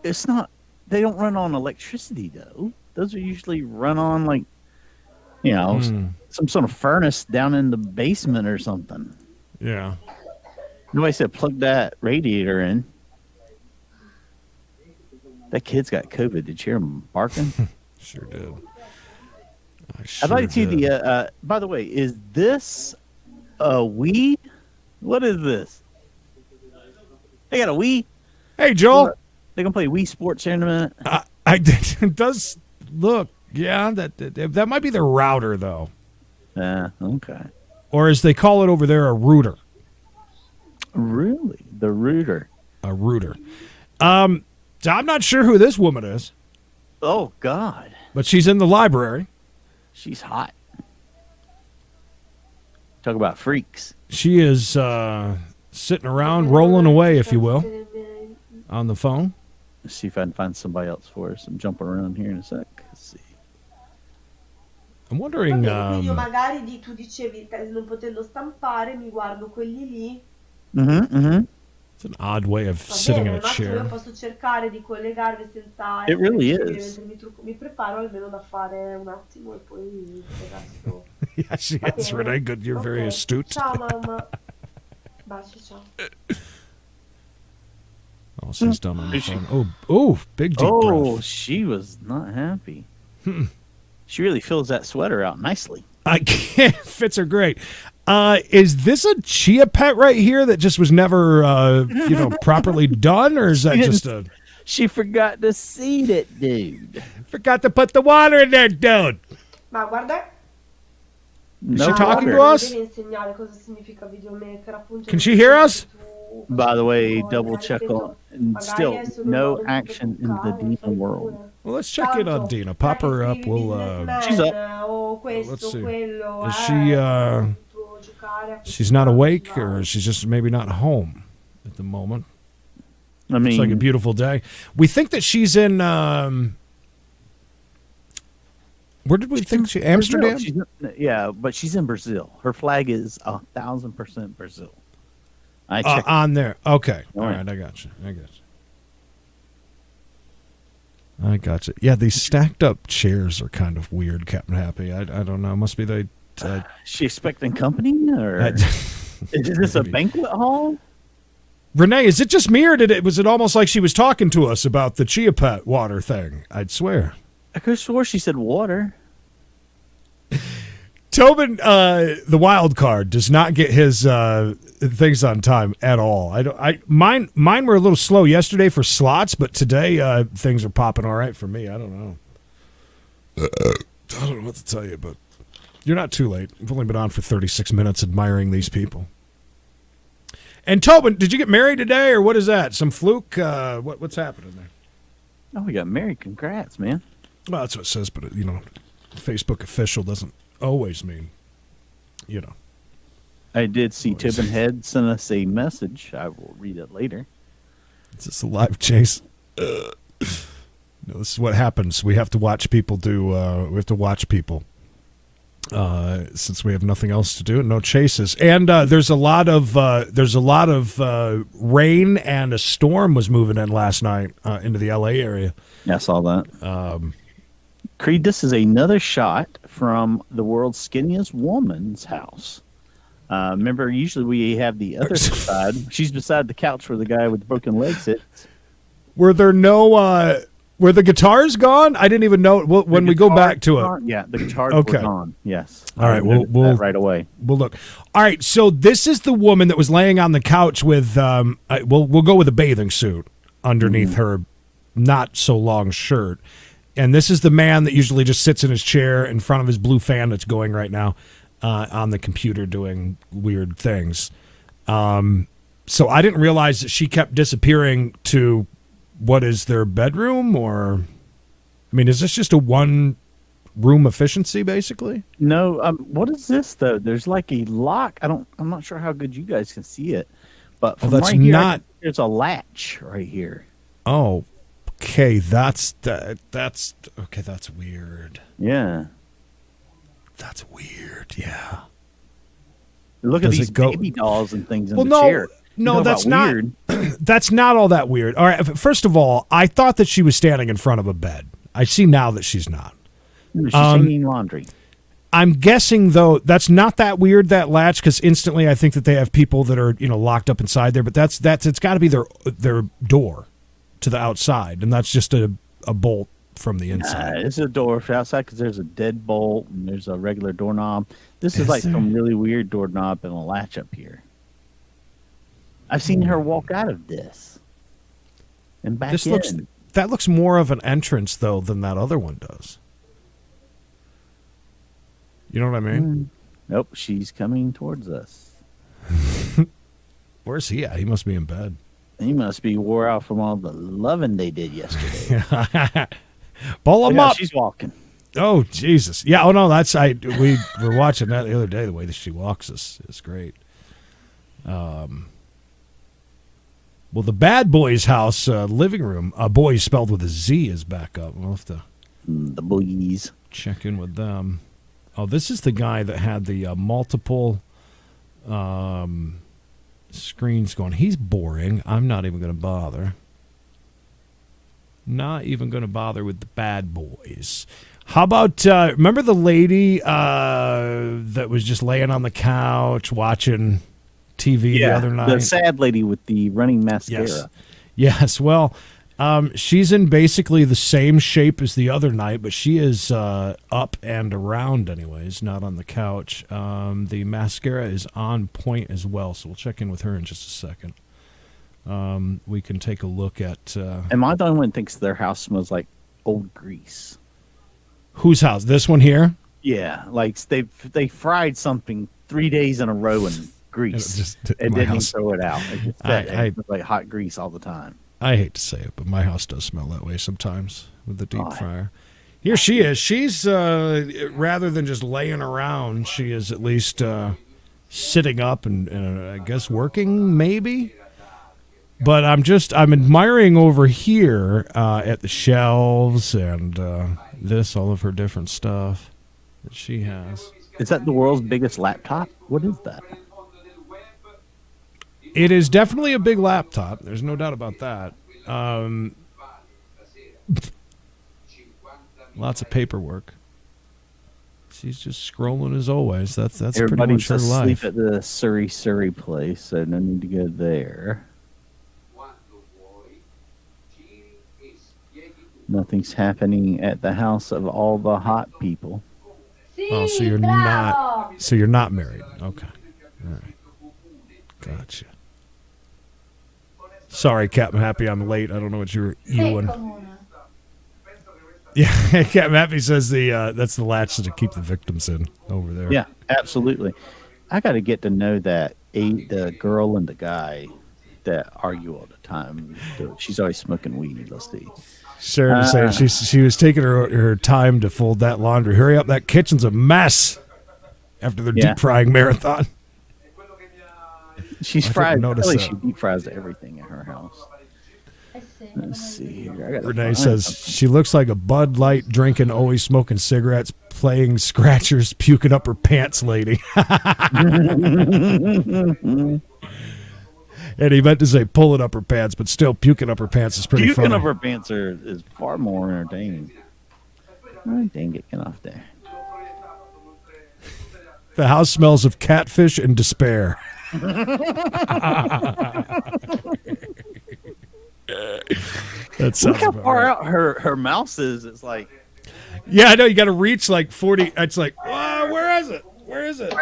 S3: It's not. They don't run on electricity though. Those are usually run on some sort of furnace down in the basement or something.
S2: Yeah.
S3: Nobody said plug that radiator in. That kid's got COVID. Did you hear him barking?
S2: Sure did.
S3: I'd like to see the. By the way, is this a Wii? What is this? They got a Wii.
S2: Hey, Joel.
S3: They gonna play Wii Sports here in a minute.
S2: It does look. Yeah, that might be their router though.
S3: Okay.
S2: Or as they call it over there, a router.
S3: Really, the router.
S2: A router. I'm not sure who this woman is.
S3: Oh, God.
S2: But she's in the library.
S3: She's hot. Talk about freaks.
S2: She is sitting around, rolling away, if you will, on the phone.
S3: Let's see if I can find somebody else for us. I'm jumping around here in a sec. Let's see.
S2: I'm wondering...
S6: Io magari tu dicevi, non potendo stampare, mi guardo quelli lì.
S2: It's an odd way of sitting in a chair.
S6: Io posso cercare di collegarvi senza...
S3: It really is.
S6: Mi preparo almeno da fare un attimo e poi il resto.
S2: Yeah, she is, Renee. Good. You're very astute.
S6: Ciao, mamma. Baci, ciao.
S2: Oh, she's done on the phone. Oh, big deep breath.
S3: Oh, she was not happy. She really fills that sweater out nicely.
S2: I can't. Fits her great. Is this a chia pet right here that just was never, properly done, or is that just a?
S3: She forgot to seed it, dude.
S2: Forgot to put the water in there, dude.
S6: Ma guarda.
S2: Is she talking to us?
S6: Devi insegnare cosa significa videomaker, appunto.
S2: Can she hear us?
S3: By the way, double check on. Still, no action in the demon world.
S2: Well, let's check in on Dina. Pop her up. We'll.
S3: She's up.
S2: Let's see. Is she? She's not awake, or she's just maybe not home at the moment.
S3: I mean,
S2: it's like a beautiful day. We think that she's in. Where did we think she? Amsterdam.
S3: Yeah, but she's in Brazil. Her flag is 1,000% Brazil. I checked
S2: on there. Okay, all right. I got you. Yeah, these stacked up chairs are kind of weird, Captain Happy. I don't know. Must be they.
S3: She expecting company, or is this a banquet hall?
S2: Renee, is it just me, or was it almost like she was talking to us about the chia pet water thing? I'd swear.
S3: I could have swore she said water.
S2: Tobin, the wild card, does not get his things on time at all. Mine were a little slow yesterday for slots, but today things are popping all right for me. I don't know. I don't know what to tell you, but you're not too late. I've only been on for 36 minutes admiring these people. And Tobin, did you get married today, or what is that? Some fluke? What's happening there?
S3: Oh, we got married. Congrats, man.
S2: Well, that's what it says, but Facebook official doesn't always mean,
S3: I did see Tobin Head send us a message. I will read it later.
S2: Is this a live chase? No, this is what happens. We have to watch people since we have nothing else to do, no chases, and there's a lot of rain, and a storm was moving in last night into the LA area.
S3: Yeah, I saw that. Creed, this is another shot from the world's skinniest woman's house. Remember, usually we have the other side. She's beside the couch where the guy with the broken leg sits.
S2: Were the guitars gone? I didn't even know when we go back to it.
S3: Yeah, the guitars were gone. Yes.
S2: All right, we'll
S3: right away.
S2: We'll look. All right, so this is the woman that was laying on the couch with. We'll go with a bathing suit underneath her not so long shirt, and this is the man that usually just sits in his chair in front of his blue fan that's going right now on the computer doing weird things. So I didn't realize that she kept disappearing to. What is their bedroom, or is this just a one-room efficiency basically?
S3: No. What is this though? There's like a lock. I'm not sure how good you guys can see it, but from
S2: that's
S3: right here,
S2: not.
S3: There's a latch right here.
S2: Oh, okay. That's okay. That's weird.
S3: Yeah.
S2: That's weird. Yeah.
S3: Look at these baby dolls and things in the chair.
S2: No, that's not weird. That's not all that weird. All right, first of all, I thought that she was standing in front of a bed. I see now that she's not.
S3: She's hanging laundry.
S2: I'm guessing, though, that's not that weird, that latch, because instantly I think that they have people that are locked up inside there. But it's got to be their door to the outside, and that's just a bolt from the inside.
S3: It's a door for outside because there's a deadbolt and there's a regular doorknob. This is like some really weird doorknob and a latch up here. I've seen her walk out of this and back in.
S2: That looks more of an entrance, though, than that other one does. You know what I mean?
S3: Nope, she's coming towards us.
S2: Where's he at? He must be in bed.
S3: He must be wore out from all the loving they did yesterday.
S2: Pull him up.
S3: She's walking.
S2: Oh, Jesus. Yeah, oh, no, we were watching that the other day. The way that she walks is great. Well, the bad boy's house living room, boys spelled with a Z, is back up. We'll have to
S3: the boys
S2: check in with them. Oh, this is the guy that had the multiple screens going. He's boring. I'm not even going to bother. Not even going to bother with the bad boys. How about, remember the lady that was just laying on the couch watching TV the other night?
S3: The sad lady with the running mascara.
S2: Yes. Well, She's in basically the same shape as the other night, but she is up and around anyways, not on the couch. The mascara is on point as well, so we'll check in with her in just a second. We can take a look at...
S3: Am I the only one that thinks their house smells like old grease?
S2: Whose house? This one here?
S3: Yeah, like they fried something 3 days in a row in grease and didn't even throw it out. It was like hot grease all the time.
S2: I hate to say it, but my house does smell that way sometimes with the deep fryer. Here she is. She's, rather than just laying around, she is at least sitting up and I guess working, maybe? But I'm admiring over here at the shelves and all of her different stuff that she has.
S3: Is that the world's biggest laptop? What is that?
S2: It is definitely a big laptop. There's no doubt about that. Lots of paperwork. She's just scrolling as always. That's pretty much her life.
S3: Everybody's asleep at the Surrey place, so no need to go there. Nothing's happening at the house of all the hot people.
S2: Oh, so you're not married. Okay. All right. Gotcha. Sorry, Captain Happy, I'm late. I don't know what you're doing. Yeah, Captain Happy says that's the latch to keep the victims in over there.
S3: Yeah, absolutely. I got to get to know the girl and the guy that argue all the time. She's always smoking weed. Let's see.
S2: Sharon saying she was taking her time to fold that laundry. Hurry up, that kitchen's a mess after their deep frying marathon.
S3: She's fried. Really, she deep fries everything in her house. Let's see here.
S2: Renee says she looks like a Bud Light drinking, always smoking cigarettes, playing scratchers, puking up her pants lady. And he meant to say pulling up her pants, but still puking up her pants is pretty funny.
S3: Puking up her pants is far more entertaining. Oh, dang it, get off there.
S2: The house smells of catfish and despair. That sounds
S3: Look how
S2: about
S3: far
S2: right.
S3: out her mouse is. It's like,
S2: yeah, I know. You got to reach like 40. It's like, where is it? Where is it?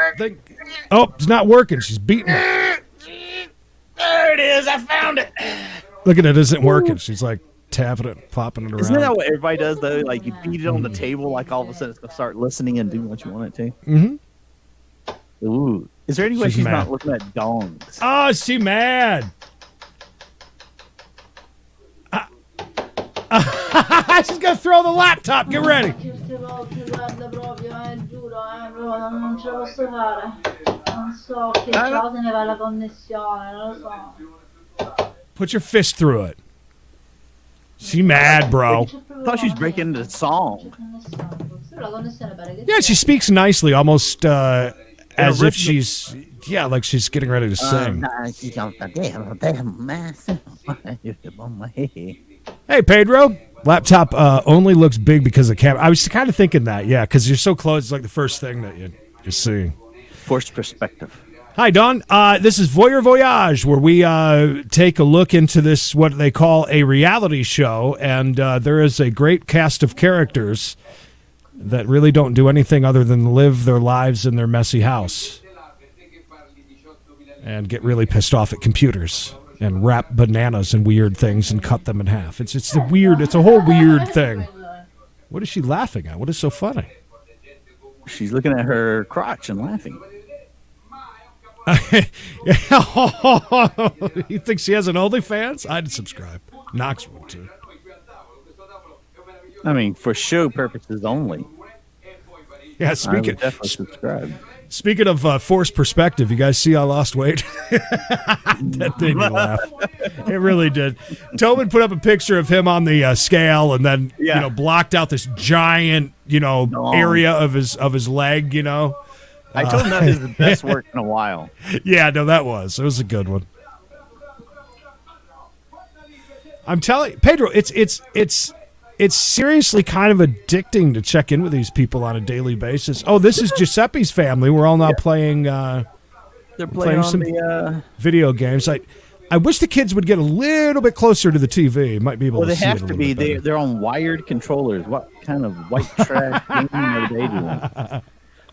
S2: It's not working. She's beating it.
S4: There it is. I found it.
S2: Look at it. Isn't working. She's like tapping it, plopping it around.
S3: Isn't that what everybody does though? Like you beat it on the table, like all of a sudden it's gonna start listening and doing what you want it to.
S2: Mm-hmm.
S3: Ooh, is there any way she's
S2: mad.
S3: not looking at dongs?
S2: Oh, is she mad? She's gonna throw the laptop. Get ready. Put your fist through it. She mad, bro.
S3: I thought she was breaking into the song.
S2: Yeah, she speaks nicely, almost as if she's like she's getting ready to sing. Hey, Pedro. Laptop only looks big because of camera. I was kind of thinking that, because you're so close. It's like the first thing that you see.
S3: Forced perspective.
S2: Hi, Don. This is Voyeur Voyage, where we take a look into this, what they call a reality show, and there is a great cast of characters that really don't do anything other than live their lives in their messy house and get really pissed off at computers and wrap bananas in weird things and cut them in half. It's a whole weird thing. What is she laughing at? What is so funny?
S3: She's looking at her crotch and laughing.
S2: You think she has an OnlyFans? I'd subscribe. Knox would too.
S3: I mean, for show purposes only.
S2: Yeah,
S3: I would definitely subscribe.
S2: Speaking of forced perspective, you guys see I lost weight? That made me laugh. It really did. Tobin put up a picture of him on the scale and then blocked out this giant area of his leg.
S3: I told him that is the best work in a while.
S2: Yeah, no, it was a good one. I'm telling you, Pedro, it's seriously kind of addicting to check in with these people on a daily basis. Oh, this is Giuseppe's family. We're all now playing.
S3: They're playing on
S2: some
S3: the
S2: video games. I wish the kids would get a little bit closer to the TV. Might be able
S3: Well,
S2: to
S3: they
S2: see it a
S3: have to
S2: little
S3: be.
S2: bit better.
S3: They're on wired controllers. What kind of white trash game are they doing?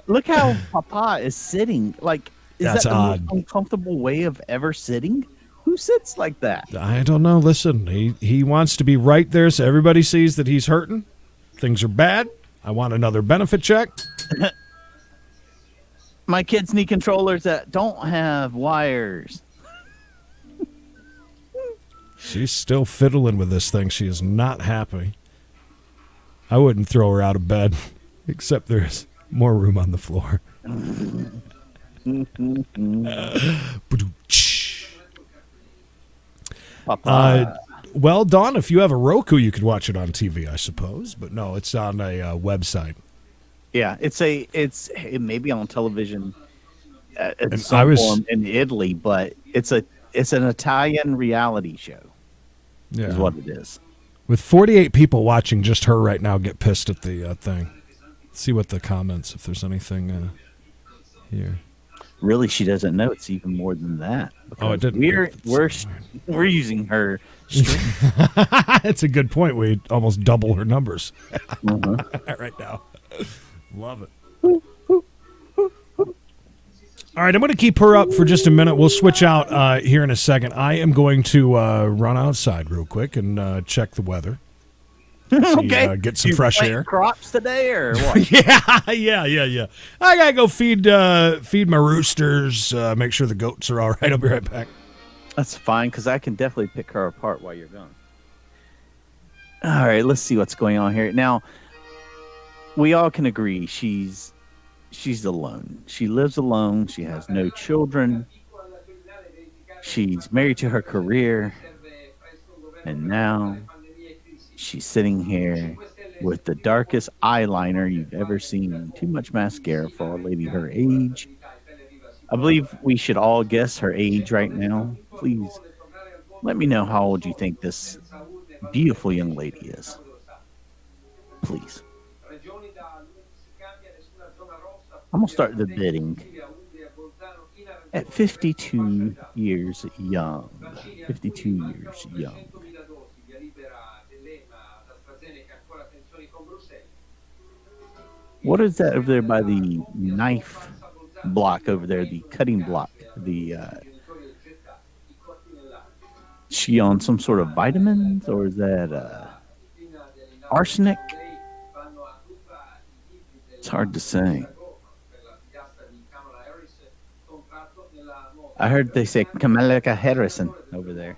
S3: Look how Papa is sitting. Like, is
S2: That's
S3: that the
S2: odd.
S3: most uncomfortable way of ever sitting? Who sits like that?
S2: I don't know. Listen, he wants to be right there so everybody sees that he's hurting. Things are bad. I want another benefit check.
S3: My kids need controllers that don't have wires.
S2: She's still fiddling with this thing. She is not happy. I wouldn't throw her out of bed, except there's more room on the floor.
S3: Papa.
S2: Well, Dawn, if you have a Roku, you could watch it on TV, I suppose. But no, it's on a website.
S3: Yeah, it may be on television in
S2: And
S3: some
S2: I was-
S3: form in Italy, but it's an Italian reality show.
S2: Yeah.
S3: Is what it is.
S2: With 48 people watching, just her right now get pissed at the thing. Let's see what the comments, if there's anything here.
S3: Really, she doesn't know it's even more than that.
S2: Oh, it didn't.
S3: We're using her stream.
S2: That's a good point. We almost double her numbers
S3: Uh-huh.
S2: right now. Love it. All right, I'm going to keep her up for just a minute. We'll switch out here in a second. I am going to run outside real quick and check the weather.
S3: Okay.
S2: Get some
S3: You
S2: fresh
S3: plant
S2: air.
S3: crops today or what?
S2: Yeah. I gotta go feed my roosters. Make sure the goats are all right. I'll be right back.
S3: That's fine, because I can definitely pick her apart while you're gone. All right, let's see what's going on here. Now, we all can agree she's alone. She lives alone. She has no children. She's married to her career. And now she's sitting here with the darkest eyeliner you've ever seen. Too much mascara for a lady her age. I believe we should all guess her age right now. Please let me know how old you think this beautiful young lady is. Please. I'm going to start the bidding at 52 years young. 52 years young. What is that over there by the knife block over there, the cutting block? She on some sort of vitamins, or is that arsenic? It's hard to say. I heard they say Kamala Harrison over there.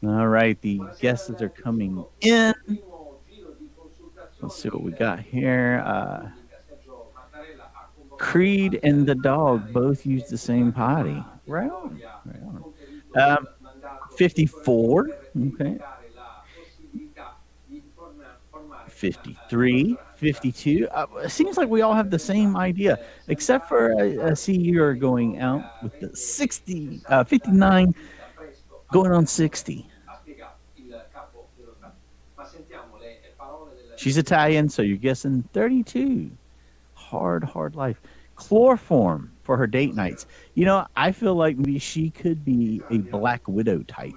S3: All right, the guesses are coming in. Let's see what we got here. Creed and the dog both use the same potty. Right on. 54. Okay. 53. 52. It seems like we all have the same idea, except for I see you're going out with the 60, 59, going on 60. She's Italian, so you're guessing 32. Hard life. Chloroform for her date nights. You know, I feel like maybe she could be a Black Widow type.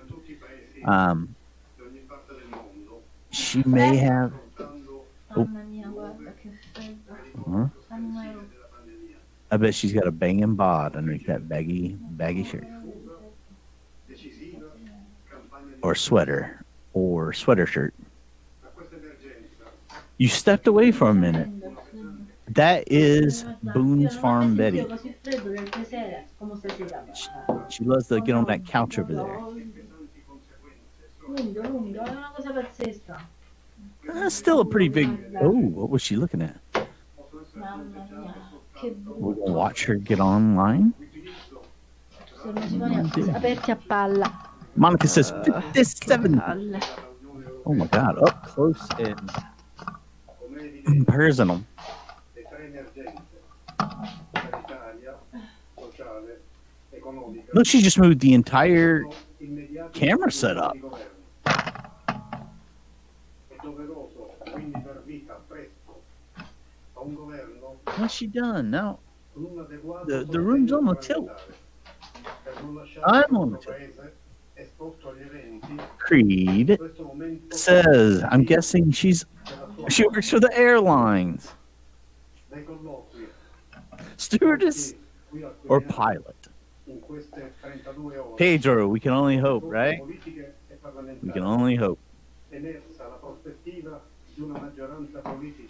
S3: She may have. Oh. I bet she's got a banging bod underneath that baggy shirt. Or sweater. Or sweater shirt. You stepped away for a minute. That is Boone's Farm Betty. She loves to get on that couch over there. That's still a pretty big... Oh, what was she looking at? We're going to watch her get online. Monica says 57. Oh my God, up close and personal. Look, she just moved the entire camera setup. What's she done? Now the room's on the tilt. I'm on to Creed says, I'm guessing she works for the airlines. Stewardess or pilot? Pedro, we can only hope, right? We can only hope.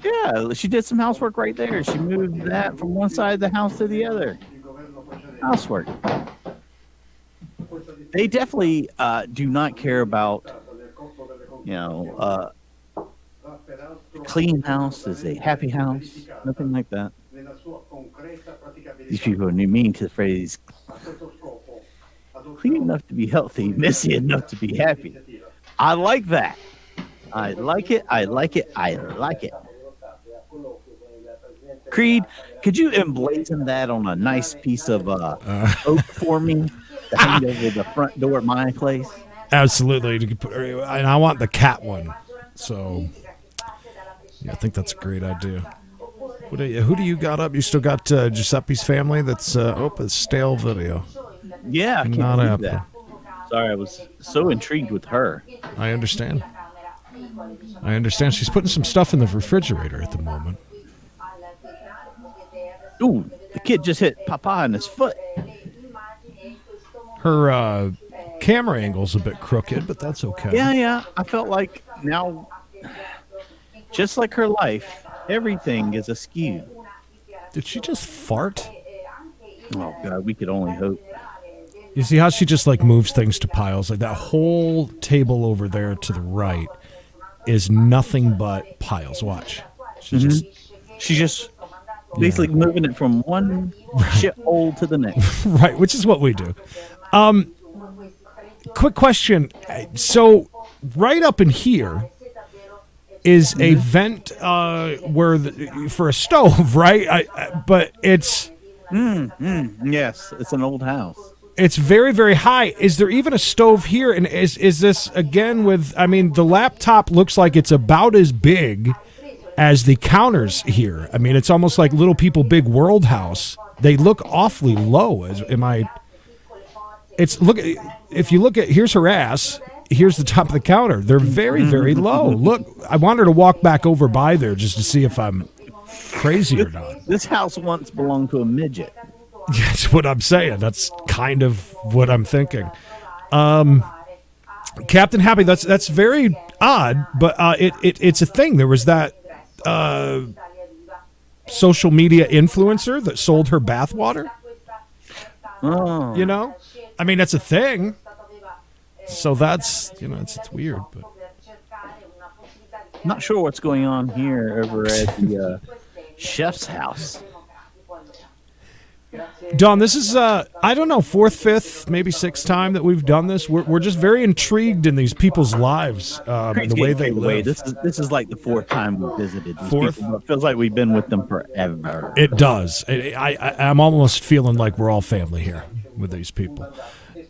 S3: Yeah, she did some housework right there. She moved that from one side of the house to the other. Housework. They definitely do not care about, clean house is a happy house. Nothing like that. These people are mean to the phrase clean enough to be healthy, messy enough to be happy. I like that. I like it. I like it. I like it. Creed, could you emblazon that on a nice piece of oak for me to hang over the front door of my place?
S2: Absolutely. And I want the cat one. So, yeah, I think that's a great idea. Who do you got up? You still got Giuseppe's family? That's a stale video.
S3: Yeah, I can't
S2: Not
S3: believe
S2: happening.
S3: that. Sorry, I was so intrigued with her.
S2: I understand. She's putting some stuff in the refrigerator at the moment.
S3: Ooh, the kid just hit Papa in his foot.
S2: Her camera angle's a bit crooked, but that's okay.
S3: Yeah. I felt like now, just like her life, everything is askew.
S2: Did she just fart?
S3: Oh, God, we could only hope.
S2: You see how she just like moves things to piles? Like that whole table over there to the right is nothing but piles. Watch. She's
S3: just basically moving it from one shithole to the next.
S2: Right, which is what we do. Quick question. So right up in here is a vent for a stove, right? But it's...
S3: Yes, it's an old house.
S2: It's very, very high. Is there even a stove here? And is this, again, with... I mean, the laptop looks like it's about as big as the counters here. I mean, it's almost like Little People Big World house. They look awfully low. If you look at... Here's her ass. Here's the top of the counter. They're very, very low. Look, I want her to walk back over by there just to see if I'm crazy or not.
S3: This house once belonged to a midget.
S2: That's what I'm saying. That's kind of what I'm thinking. Captain Happy, that's very odd, but it's a thing. There was that social media influencer that sold her bathwater.
S3: Oh.
S2: You know? I mean, that's a thing. So that's, it's weird. But
S3: not sure what's going on here over at the chef's house.
S2: Don, this is, I don't know, fourth, fifth, maybe sixth time that we've done this. We're just very intrigued in these people's lives, and the way they live.
S3: This is like the fourth time we visited these
S2: Fourth?
S3: people. It feels like we've been with them forever.
S2: It does. I'm almost feeling like we're all family here with these people.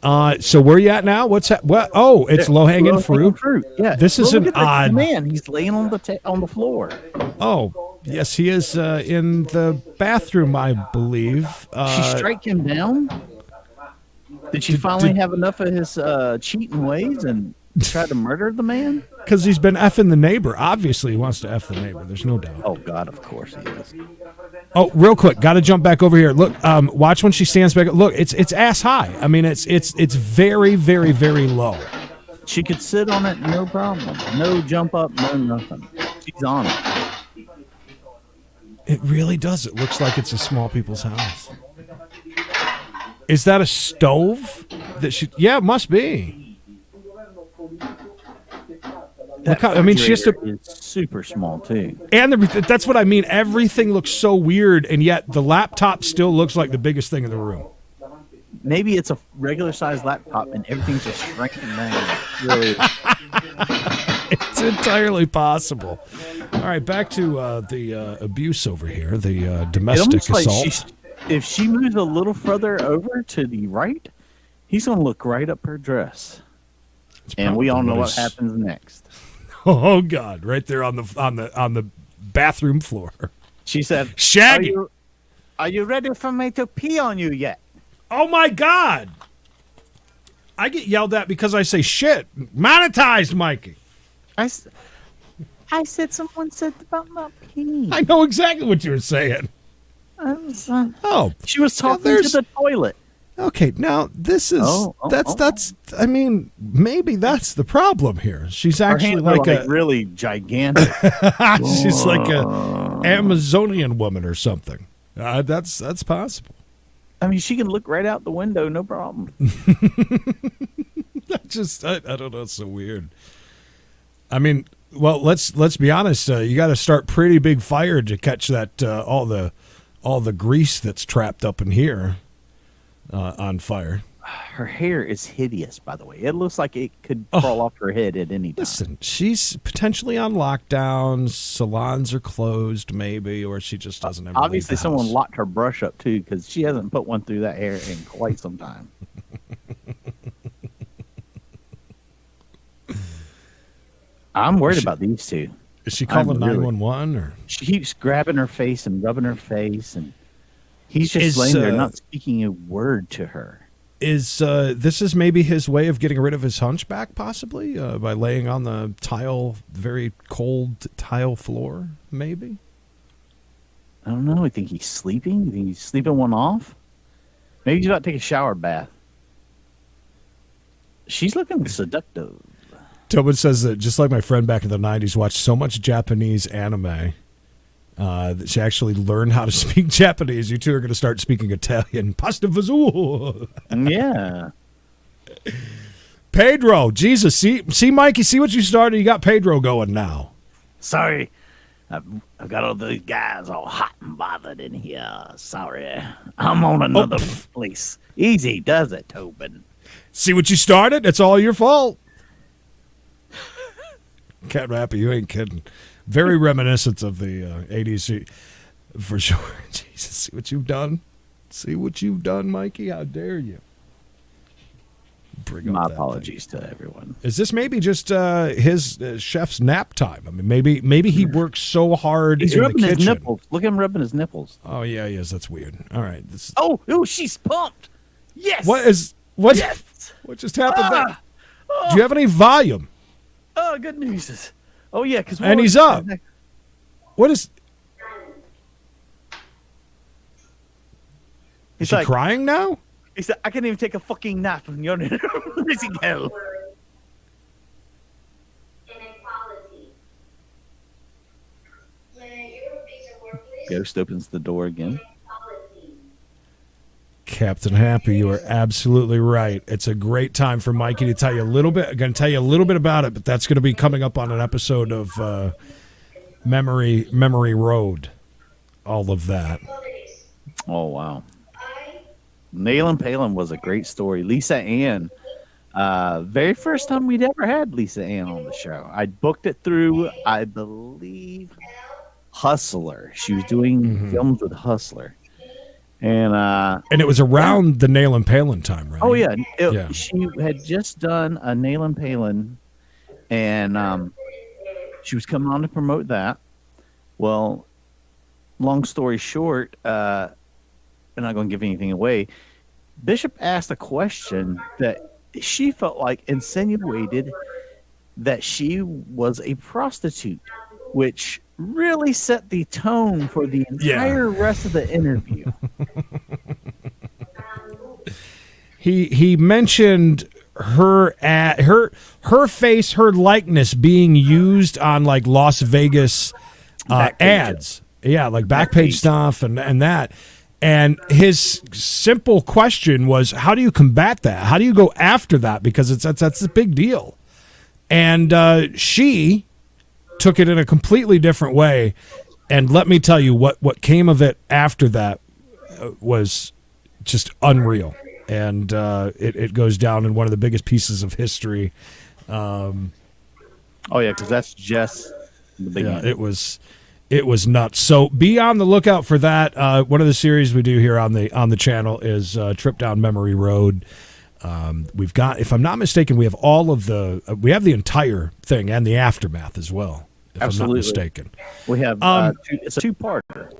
S2: So where you at now? What's that? What? Oh, it's low-hanging fruit.
S3: Yeah.
S2: This is an odd
S3: man. He's laying on the floor.
S2: Oh, yes, he is in the bathroom, I believe.
S3: She strike him down? Did she finally have enough of his cheating ways and try to murder the man?
S2: Because he's been effing the neighbor. Obviously, he wants to F the neighbor. There's no doubt.
S3: Oh, God, of course he is.
S2: Oh, real quick, got to jump back over here. Look, watch when she stands back. Look, it's ass high. I mean, it's very, very, very low.
S3: She could sit on it, no problem. No jump up, no nothing. She's on it.
S2: It really does. It looks like it's a small people's house. Is that a stove? Yeah, it must be. She has to.
S3: It's super small too.
S2: And that's what I mean. Everything looks so weird, and yet the laptop still looks like the biggest thing in the room.
S3: Maybe it's a regular sized laptop, and everything's just shrinking down. Really.
S2: It's entirely possible. All right, back to the abuse over here, the domestic assault.
S3: If she moves a little further over to the right, he's going to look right up her dress, and we all know what happens next.
S2: Oh God! Right there on the bathroom floor.
S3: She said,
S2: "Shaggy,
S3: are you ready for me to pee on you yet?"
S2: Oh my God! I get yelled at because I say shit. Monetized, Mikey.
S3: I said someone said about not peeing.
S2: I know exactly what you were saying.
S3: She was talking to the toilet.
S2: Okay, now this is that's. I mean, maybe that's the problem here. She's actually like a
S3: really gigantic.
S2: she's like a Amazonian woman or something. That's possible.
S3: I mean, she can look right out the window, no problem.
S2: I don't know. It's so weird. I mean, well, let's be honest. You got to start pretty big fire to catch that all the grease that's trapped up in here on fire.
S3: Her hair is hideous, by the way. It looks like it could crawl off her head at any time.
S2: Listen, she's potentially on lockdown. Salons are closed, maybe, or she just doesn't ever
S3: Obviously,
S2: leave the
S3: someone
S2: house.
S3: locked her brush up, too, because she hasn't put one through that hair in quite some time. I'm worried about these two.
S2: Is she calling 911 or?
S3: She keeps grabbing her face and rubbing her face, and he's just laying there not speaking a word to her.
S2: Is this is maybe his way of getting rid of his hunchback, possibly by laying on the very cold tile floor? Maybe.
S3: I don't know. I think he's sleeping. You think he's sleeping one off? Maybe he's about to take a shower bath. She's looking seductive.
S2: Tobin says that just like my friend back in the 90s watched so much Japanese anime that she actually learned how to speak Japanese. You two are going to start speaking Italian. Pasta vazoo.
S3: Yeah.
S2: Pedro, Jesus, see, Mikey, see what you started? You got Pedro going now.
S3: Sorry. I've got all the guys all hot and bothered in here. Sorry. I'm on another place. Easy does it, Tobin.
S2: See what you started? It's all your fault. Cat Rappy, you ain't kidding. Very reminiscent of the 80s, for sure. Jesus, see what you've done? See what you've done, Mikey? How dare you? Bring up
S3: My
S2: that
S3: apologies
S2: thing.
S3: to everyone.
S2: Is this maybe just his chef's nap time? I mean, maybe he works so hard
S3: He's
S2: in the
S3: rubbing
S2: kitchen.
S3: his nipples. Look at him rubbing his nipples.
S2: Oh, yeah, he is. That's weird. All right.
S3: Oh, she's pumped. Yes.
S2: What
S3: Yes.
S2: What just happened there? Do you have any volume?
S3: Oh, good news. Oh, yeah.
S2: And he's up. What is... Is she crying now?
S3: He said, I can't even take a fucking nap when you're in a freezing hell. Ghost opens the door again.
S2: Captain Happy, you are absolutely right. It's a great time for Mikey to tell you a little bit. I'm going to tell you a little bit about it, but that's going to be coming up on an episode of Memory Road. All of that.
S3: Oh, wow. Nail and Palin was a great story. Lisa Ann, very first time we'd ever had Lisa Ann on the show. I booked it through, I believe, Hustler. She was doing films with Hustler. And
S2: it was around the Nail and Palin time, right?
S3: Oh, yeah. She had just done a Nail and Palin, and she was coming on to promote that. Well, long story short, I'm not going to give anything away. Bishop asked a question that she felt like insinuated that she was a prostitute, which really set the tone for the entire rest of the interview.
S2: He mentioned her face, her likeness being used on like Las Vegas ads. Yeah, like Backpage stuff and that. And his simple question was, how do you combat that? How do you go after that? Because that's a big deal. And she took it in a completely different way. And let me tell you, what came of it after that was just unreal. And it goes down in one of the biggest pieces of history.
S3: Oh, yeah, because that's just the beginning.
S2: Yeah, it was nuts. So be on the lookout for that. One of the series we do here on the channel is Trip Down Memory Road. We've got, if I'm not mistaken, we have we have the entire thing and the aftermath as well. If
S3: Absolutely.
S2: I'm not mistaken.
S3: We have it's a two-parter.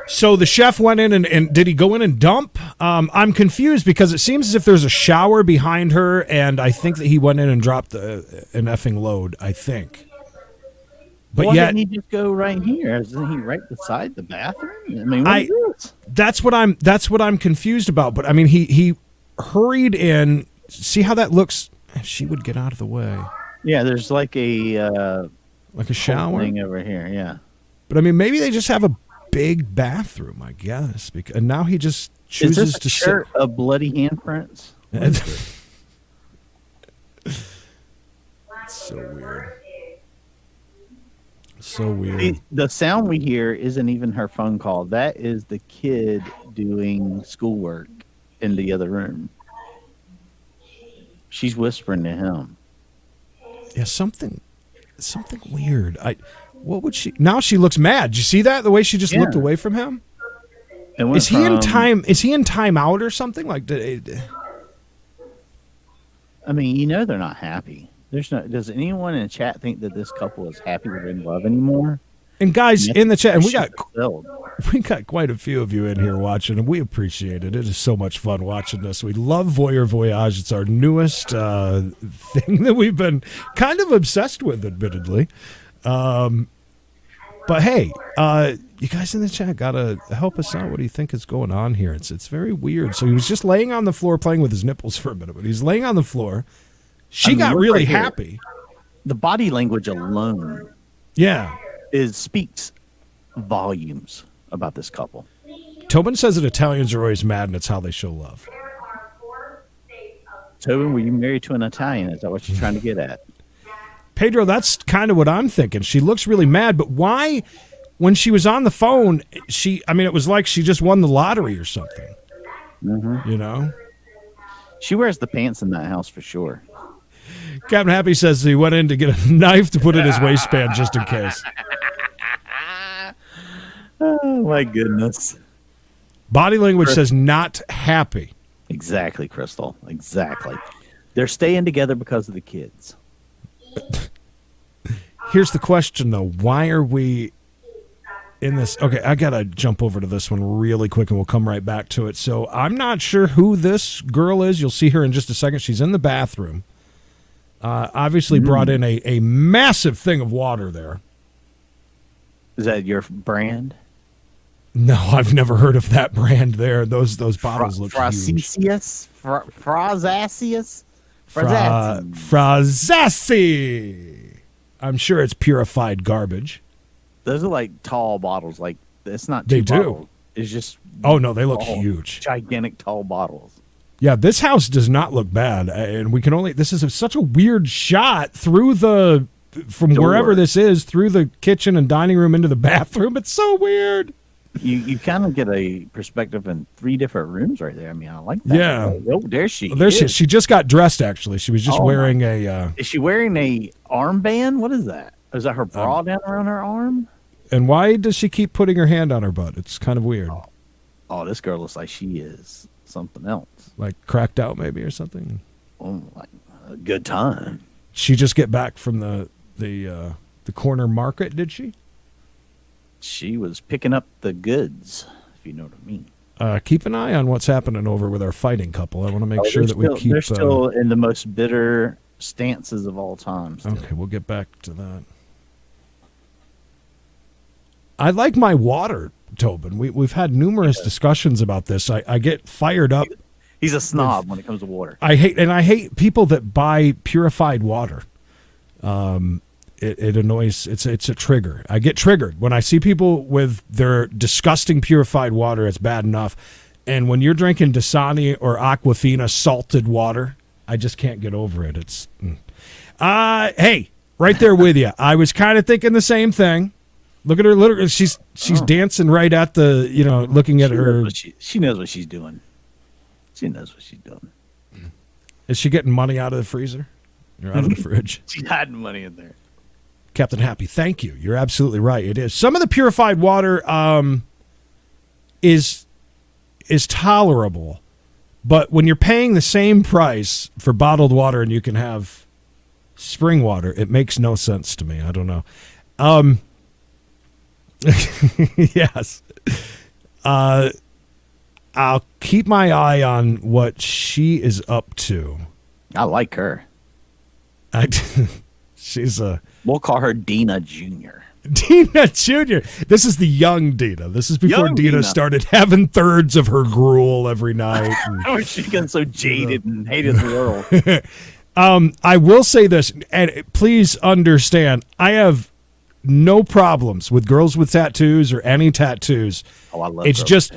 S2: So the chef went in and did he go in and dump? I'm confused because it seems as if there's a shower behind her, and I think that he went in and dropped an effing load, I think. But
S3: Why
S2: yet,
S3: didn't he just go right here? Isn't he right beside the bathroom? I mean, what is this?
S2: that's what I'm confused about. But I mean, he hurried in. See how that looks? If she would get out of the way.
S3: Yeah, there's like a
S2: shower
S3: thing over here. Yeah,
S2: but I mean, maybe they just have a big bathroom, I guess. And now he just chooses
S3: is this a
S2: to
S3: shirt of bloody handprints?
S2: It's so weird. So weird.
S3: The sound we hear isn't even her phone call. That is the kid doing schoolwork in the other room. She's whispering to him.
S2: Yeah, something weird. What would she? Now she looks mad. Did you see that? The way she just looked away from him. Is he in time? Is he in timeout or something? Like,
S3: I mean, they're not happy. Does anyone in the chat think that this couple is happy they're in love anymore?
S2: And guys in the chat, and we got
S3: fulfilled.
S2: quite a few of you in here watching, and we appreciate it. It is so much fun watching this. We love Voyeur Voyage. It's our newest thing that we've been kind of obsessed with, admittedly. But hey, you guys in the chat gotta help us out. What do you think is going on here? It's very weird. So he was just laying on the floor playing with his nipples for a minute, but he's laying on the floor. She got really happy.
S3: The body language alone, speaks volumes about this couple.
S2: Tobin says that Italians are always mad, and it's how they show love.
S3: Tobin, were you married to an Italian? Is that what you're trying to get at?
S2: Pedro, that's kind of what I'm thinking. She looks really mad, but why? When she was on the phone, it was like she just won the lottery or something.
S3: Mm-hmm. She wears the pants in that house for sure.
S2: Captain Happy says he went in to get a knife to put in his waistband just in case.
S3: Oh, my goodness.
S2: Body language says not happy.
S3: Exactly, Crystal. Exactly. They're staying together because of the kids.
S2: Here's the question, though. Why are we in this? Okay, I got to jump over to this one really quick, and we'll come right back to it. So I'm not sure who this girl is. You'll see her in just a second. She's in the bathroom. Obviously brought in a massive thing of water there.
S3: Is that your brand?
S2: No, I've never heard of that brand there. Those bottles look huge. Frazassi. I'm sure it's purified garbage.
S3: Those are like tall bottles. Like, it's not
S2: They
S3: two
S2: do.
S3: bottles. It's just...
S2: Oh, no, they look huge.
S3: Gigantic tall bottles.
S2: Yeah, this house does not look bad, and we can only. This is such a weird shot through from wherever this is, through the kitchen and dining room into the bathroom. It's so weird.
S3: You kind of get a perspective in 3 different rooms right there. I mean, I like that.
S2: Yeah.
S3: Oh, there she
S2: Well, there
S3: is.
S2: she just got dressed. Actually, she was just wearing a.
S3: Is she wearing a armband? What is that? Is that her bra down around her arm?
S2: And why does she keep putting her hand on her butt? It's kind of weird.
S3: Oh, this girl looks like she is something else.
S2: Like cracked out, maybe, or something.
S3: Oh, like a good time.
S2: She just get back from the corner market, did she?
S3: She was picking up the goods, if you know what I mean.
S2: Keep an eye on what's happening over with our fighting couple. I want to make sure that we keep.
S3: They're still in the most bitter stances of all time. Still.
S2: Okay, we'll get back to that. I like my water, Tobin. We've had numerous discussions about this. I get fired up.
S3: He's a snob when it comes to water.
S2: I hate people that buy purified water. It annoys. It's a trigger. I get triggered when I see people with their disgusting purified water. It's bad enough, and when you're drinking Dasani or Aquafina salted water, I just can't get over it. It's hey, right there with you. I was kind of thinking the same thing. Look at her. Literally, she's dancing right at the looking at her.
S3: She knows what she's doing. She knows what she's doing.
S2: Is she getting money out of the freezer or out of the fridge?
S3: She's hiding money in there.
S2: Captain Happy, thank you. You're absolutely right. It is. Some of the purified water is tolerable, but when you're paying the same price for bottled water and you can have spring water, it makes no sense to me. I don't know. Yes. I'll keep my eye on what she is up to.
S3: I like her.
S2: She's a...
S3: We'll call her Dina Jr.
S2: Dina Jr. This is the young Dina. This is before
S3: Young
S2: Dina
S3: Dina.
S2: started having thirds of her gruel every night.
S3: Oh, she's getting so jaded and hated the world.
S2: I will say this, and please understand, I have no problems with girls with tattoos or any tattoos.
S3: Oh, I love
S2: It's
S3: girls.
S2: just,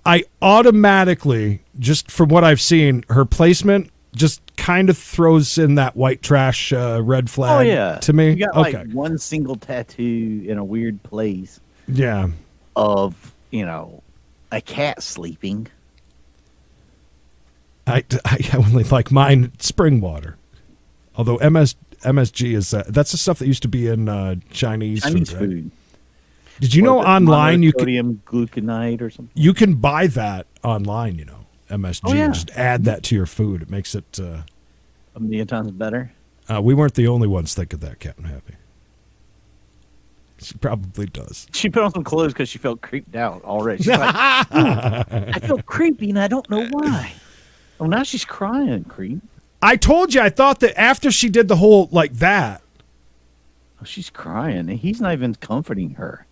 S2: I automatically, just from what I've seen, her placement just kind of throws in that white trash red flag to me.
S3: You got like one single tattoo in a weird place
S2: Yeah.
S3: of, a cat sleeping.
S2: I only like mine spring water. Although MSG is that's the stuff that used to be in Chinese food. Right? Did you know online you can
S3: sodium gluconide or something?
S2: you can buy that online? MSG.
S3: Oh, yeah.
S2: And just add that to your food. It makes it.
S3: A million times better.
S2: We weren't the only ones thinking that, Captain Happy. She probably does.
S3: She put on some clothes because she felt creeped out already. She's like, I feel creepy and I don't know why. Oh, now she's crying, creep.
S2: I told you. I thought that after she did the whole like that.
S3: Oh, she's crying and he's not even comforting her.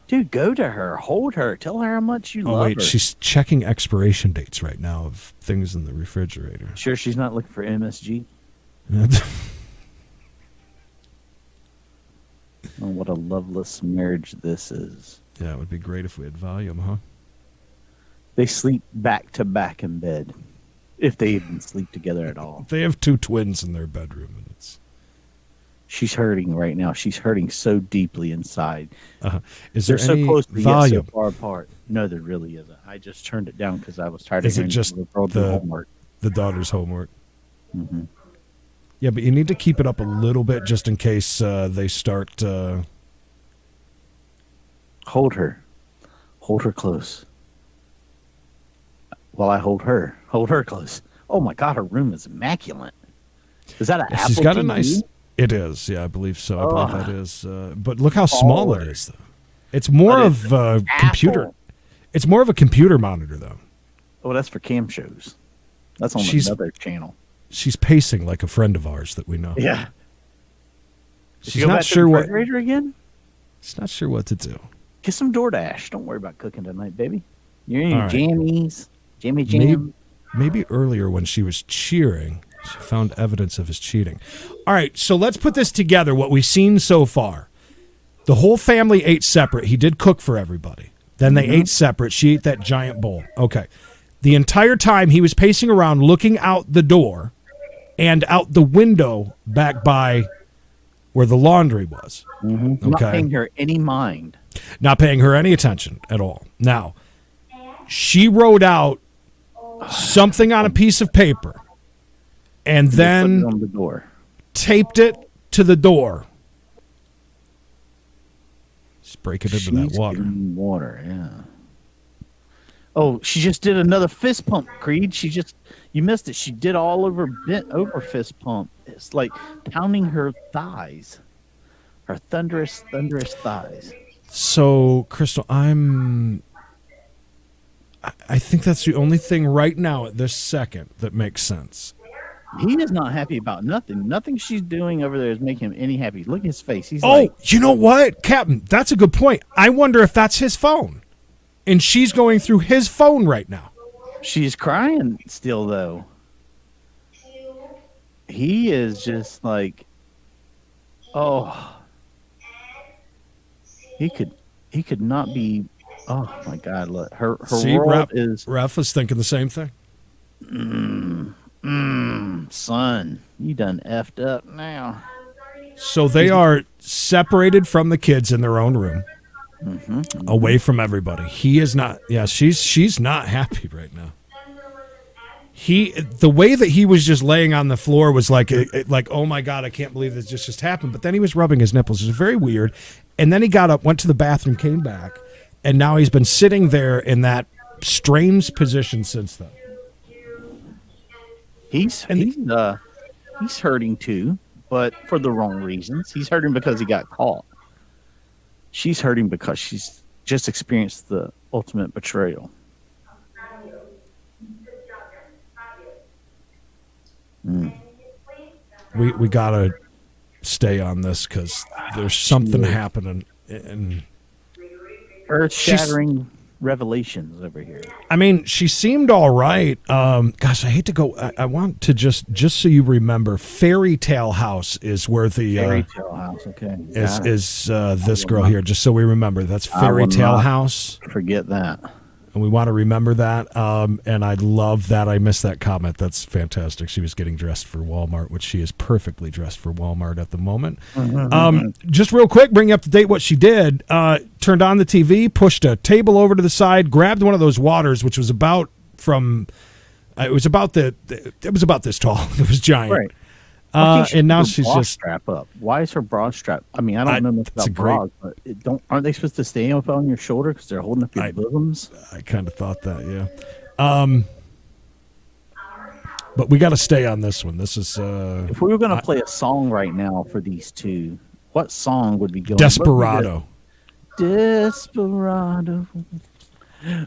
S3: Dude, go to her, hold her, tell her how much you love her.
S2: She's checking expiration dates right now of things in the refrigerator.
S3: Sure, she's not looking for MSG. Oh, what a loveless marriage this is.
S2: Yeah, it would be great if we had volume, huh?
S3: They sleep back to back in bed, if they even sleep together at all.
S2: They have two twins in their bedroom, and it's.
S3: She's hurting right now. She's hurting so deeply inside.
S2: Is there
S3: They're so
S2: any
S3: close to yet
S2: volume?
S3: so far apart. No, there really isn't. I just turned it down because I was tired
S2: Is
S3: of
S2: it
S3: hearing
S2: just
S3: the girl do homework.
S2: the daughter's homework?
S3: Mm-hmm.
S2: Yeah, but you need to keep it up a little bit just in case they start.
S3: Hold her. Hold her close. While I hold her. Hold her close. Oh my God, her room is immaculate. Is that an Apple
S2: She's got a
S3: TV?
S2: nice. It is, yeah, I believe so. I believe that is. But look how
S3: Oh.
S2: small it is, though. It's more
S3: But
S2: of
S3: it's
S2: a computer.
S3: Apple.
S2: It's more of a computer monitor, though.
S3: Oh, that's for cam shows. That's on
S2: She's-
S3: another channel.
S2: She's pacing like a friend of ours that we know.
S3: Yeah. Did
S2: She's
S3: you go
S2: not
S3: back to
S2: sure
S3: the
S2: what.
S3: refrigerator again?
S2: She's not sure what to do.
S3: Get some DoorDash. Don't worry about cooking tonight, baby. You're in
S2: All
S3: your
S2: right.
S3: jammies. Jammy jam.
S2: Maybe earlier when she was cheering, she found evidence of his cheating. All right, so let's put this together, what we've seen so far. The whole family ate separate. He did cook for everybody. Then they ate separate. She ate that giant bowl. Okay. The entire time he was pacing around looking out the door and out the window back by where the laundry was.
S3: Not
S2: Okay.
S3: paying her any mind.
S2: Not paying her any attention at all. Now, she wrote out something on a piece of paper and
S3: Put it
S2: then
S3: on the door.
S2: taped it to the door. Just break it into that
S3: She's
S2: water.
S3: getting water, yeah. Oh, she just did another fist pump, Creed. You missed it. She did all over, bent over fist pump. It's like pounding her thighs. Her thunderous thighs.
S2: So, Crystal, I think that's the only thing right now at this second that makes sense.
S3: He is not happy about nothing. Nothing she's doing over there is making him any happy. Look at his face. He's
S2: Oh,
S3: like,
S2: you know what, Captain? That's a good point. I wonder if that's his phone. And she's going through his phone right now.
S3: she's crying still, though. He is just like, oh, he could not be. Oh my God! Look, her
S2: See,
S3: world is
S2: Ref is thinking the same thing.
S3: son. You done effed up now.
S2: So they are separated from the kids in their own room, away from everybody. He is not. Yeah, she's not happy right now. The way that he was just laying on the floor was like, oh my God, I can't believe this just happened. But then he was rubbing his nipples. It was very weird. And then he got up, went to the bathroom, came back, and now he's been sitting there in that strange position since then.
S3: He's hurting too, but for the wrong reasons. He's hurting because he got caught. She's hurting because she's just experienced the ultimate betrayal.
S2: We gotta stay on this because there's something happening, and
S3: Earth-shattering revelations over here.
S2: I mean, she seemed all right. Gosh, I hate to go. I want to just so you remember, Fairy Tale House is where the
S3: Fairy Tale House. Okay,
S2: is this girl here. Just so we remember, that's Fairy Tale House.
S3: Forget that.
S2: And we want to remember that. And I love that. I missed that comment. That's fantastic. She was getting dressed for Walmart, which she is perfectly dressed for Walmart at the moment. Just real quick, bring you up to date what she did. Turned on the TV, pushed a table over to the side, grabbed one of those waters, which was about it was about this tall. It was giant.
S3: Right.
S2: And now she's just
S3: strap up. Why is her bra strap? I mean, I don't know much about bras, but aren't they supposed to stay up on your shoulder because they're holding up your bosoms?
S2: I kind of thought that, yeah. But we got to stay on this one. This is
S3: if we were going to play a song right now for these two, what song would be going?
S2: Desperado.
S3: Desperado.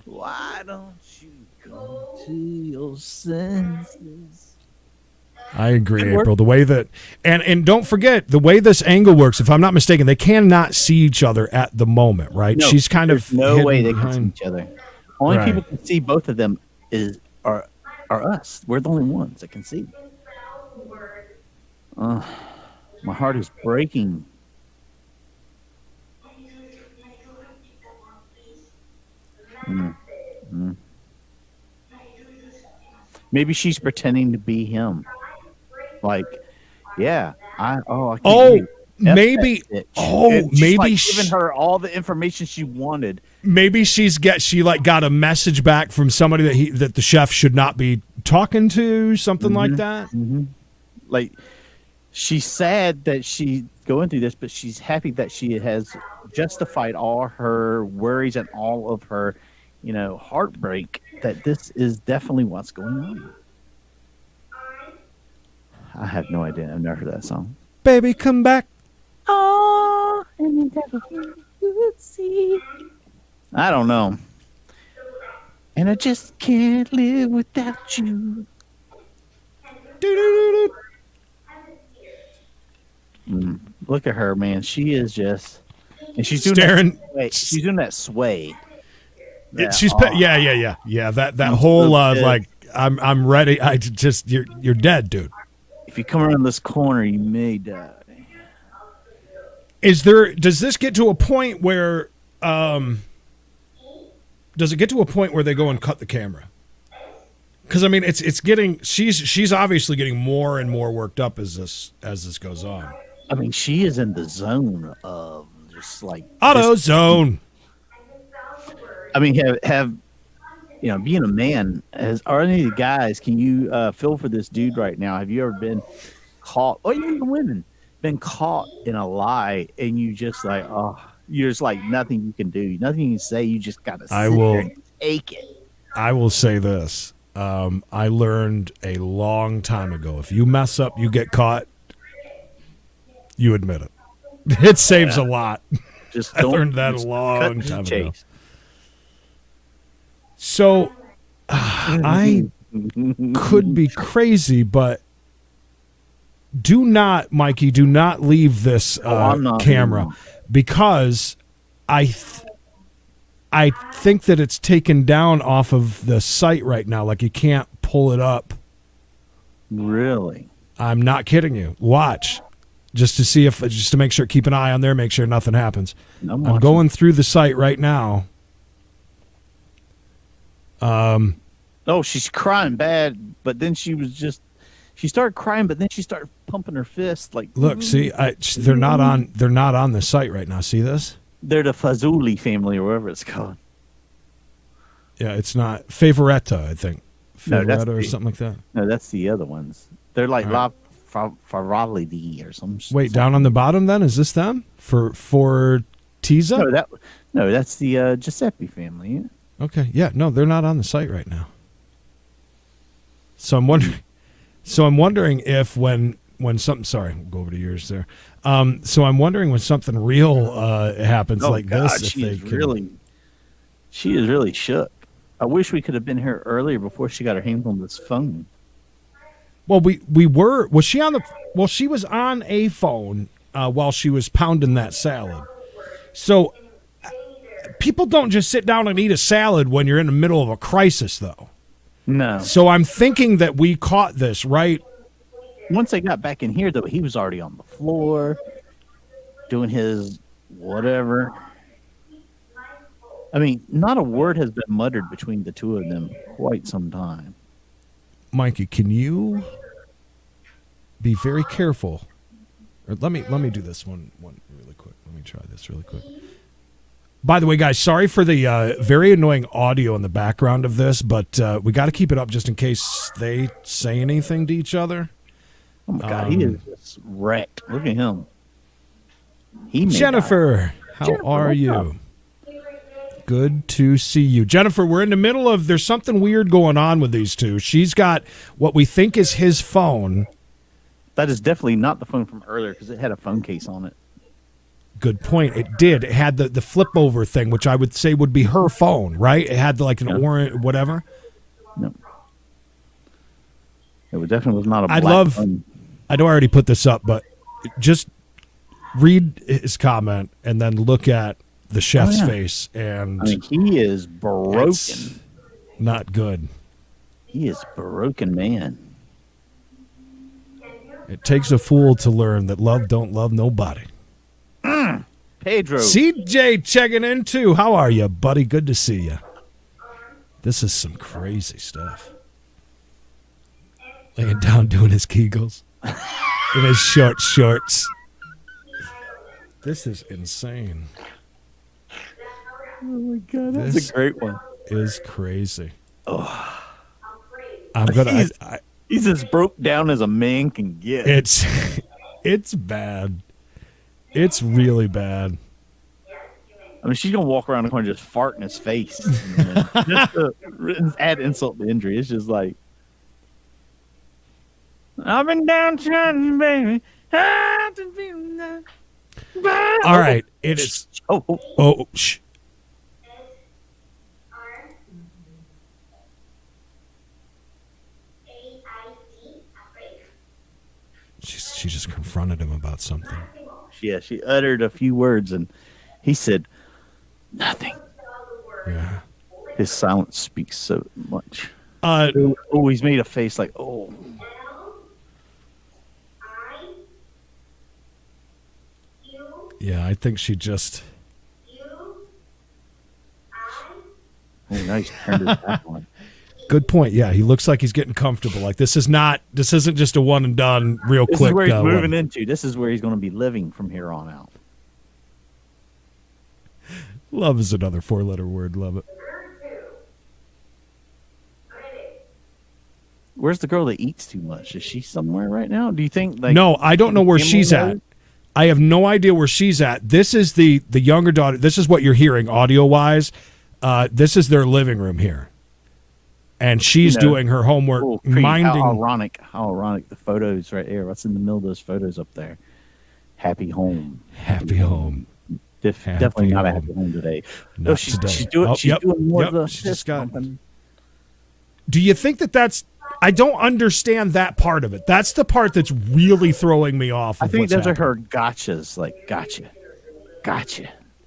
S3: Why don't you come to your senses?
S2: I agree, April. The way that and don't forget the way this angle works. If I'm not mistaken, they cannot see each other at the moment, right?
S3: No,
S2: she's kind of
S3: no way they
S2: behind.
S3: can see each other. Only
S2: Right.
S3: people can see both of them are us. We're the only ones that can see. My heart is breaking. Maybe she's pretending to be him. Like, yeah, I can't believe
S2: maybe.
S3: And she's
S2: Maybe
S3: like giving her all the information she wanted.
S2: Maybe she got a message back from somebody that the chef should not be talking to, something like that.
S3: Like, she's sad that she's going through this, but she's happy that she has justified all her worries and all of her, heartbreak. That this is definitely what's going on. I have no idea. I've never heard that song.
S2: Baby, come back.
S3: Oh, and you see. I don't know. And I just can't live without you. Look at her, man. She is just, and she's doing
S2: Staring.
S3: She's doing that sway.
S2: Yeah, that whole like I'm ready. I just you're dead, dude.
S3: If you come around this corner, you may die.
S2: Does this get to a point where does it get to a point where they go and cut the camera? Because I mean, it's getting she's obviously getting more and more worked up as this goes on.
S3: I mean, she is in the zone of just like
S2: zone.
S3: I mean, have being a man, are any of the guys? Can you feel for this dude right now? Have you ever been caught, or even the women, been caught in a lie, and you just like, you're just like nothing you can do, nothing you can say. You just gotta sit there and take it.
S2: I will say this. I learned a long time ago, if you mess up, you get caught, you admit it. It saves a lot. I learned that a long time ago. So I could be crazy, but Mikey, do not leave this camera, because I think that it's taken down off of the site right now. Like, you can't pull it up.
S3: Really?
S2: I'm not kidding you. Watch. Just to make sure, keep an eye on there, make sure nothing happens. I'm going through the site right now.
S3: She's crying bad, but then she started crying, but then she started pumping her fist. Like,
S2: look, see, they're not on the site right now. See this?
S3: They're the Fazuli family, or whatever it's called.
S2: Yeah, it's not Favoretta, I think. Favoretta or something like that.
S3: No, that's the other ones. They're like La Faralidi or some.
S2: Wait, down on the bottom then? Is this them? For Tiza?
S3: No, that's the Giuseppe family. Yeah.
S2: Okay, yeah, no, they're not on the site right now. So I'm wondering if when something, sorry, we'll go over to yours there. So I'm wondering when something real happens like this, if they can,
S3: really She is really shook. I wish we could have been here earlier before she got her hands on this phone.
S2: Well, was she on the, well, she was on a phone while she was pounding that salad. So people don't just sit down and eat a salad when you're in the middle of a crisis, though.
S3: No.
S2: So I'm thinking that we caught this, right?
S3: Once they got back in here, though, he was already on the floor doing his whatever. I mean, not a word has been muttered between the two of them quite some time.
S2: Mikey, can you be very careful? Or let me do this one really quick. Let me try this really quick. By the way, guys, sorry for the very annoying audio in the background of this, but we got to keep it up just in case they say anything to each other.
S3: Oh my God, he is just wrecked. Look at him.
S2: Jennifer, how are you? Good to see you. Jennifer, we're in the middle of, there's something weird going on with these two. She's got what we think is his phone.
S3: That is definitely not the phone from earlier because it had a phone case on it.
S2: Good point. It did. It had the flip over thing, which I would say would be her phone, right? It had like an orange, whatever.
S3: No. It definitely was not a black phone.
S2: I know I already put this up, but just read his comment and then look at the chef's face. And
S3: I mean, he is broken.
S2: Not good.
S3: He is broken, man.
S2: It takes a fool to learn that love don't love nobody.
S3: Pedro.
S2: CJ checking in too. How are you, buddy? Good to see you. This is some crazy stuff. Laying down doing his Kegels in his short shorts. This is insane.
S3: Oh my God, that's a great one.
S2: Is crazy.
S3: Oh.
S2: I'm gonna.
S3: He's as broke down as a man can get.
S2: It's bad. It's really bad.
S3: I mean, she's gonna walk around the corner and just fart in his face. Just to add insult to injury. It's just like, I've been downtrodden, baby.
S2: All right, it's shh. She just confronted him about something.
S3: Yeah, she uttered a few words, and he said nothing.
S2: Yeah,
S3: his silence speaks so much. He's made a face like, oh.
S2: Yeah, I think she just.
S3: Oh, now he's turned his back on.
S2: Good point. Yeah, he looks like he's getting comfortable. Like this isn't just a one and done real quick.
S3: This is where he's moving into. This is where he's going to be living from here on out.
S2: Love is another 4-letter word. Love it.
S3: Where's the girl that eats too much? Is she somewhere right now? Do you think? Like,
S2: no, I don't know where she's at. I have no idea where she's at. This is the younger daughter. This is what you're hearing audio wise. This is their living room here. And she's doing her homework, minding.
S3: How ironic the photos right there. What's in the middle of those photos up there? Happy home.
S2: Happy home.
S3: Definitely not a happy home today. No, she's doing more of the fist pumping.
S2: Do you think that's? I don't understand that part of it. That's the part that's really throwing me off.
S3: I think those are her gotchas. Like, gotcha.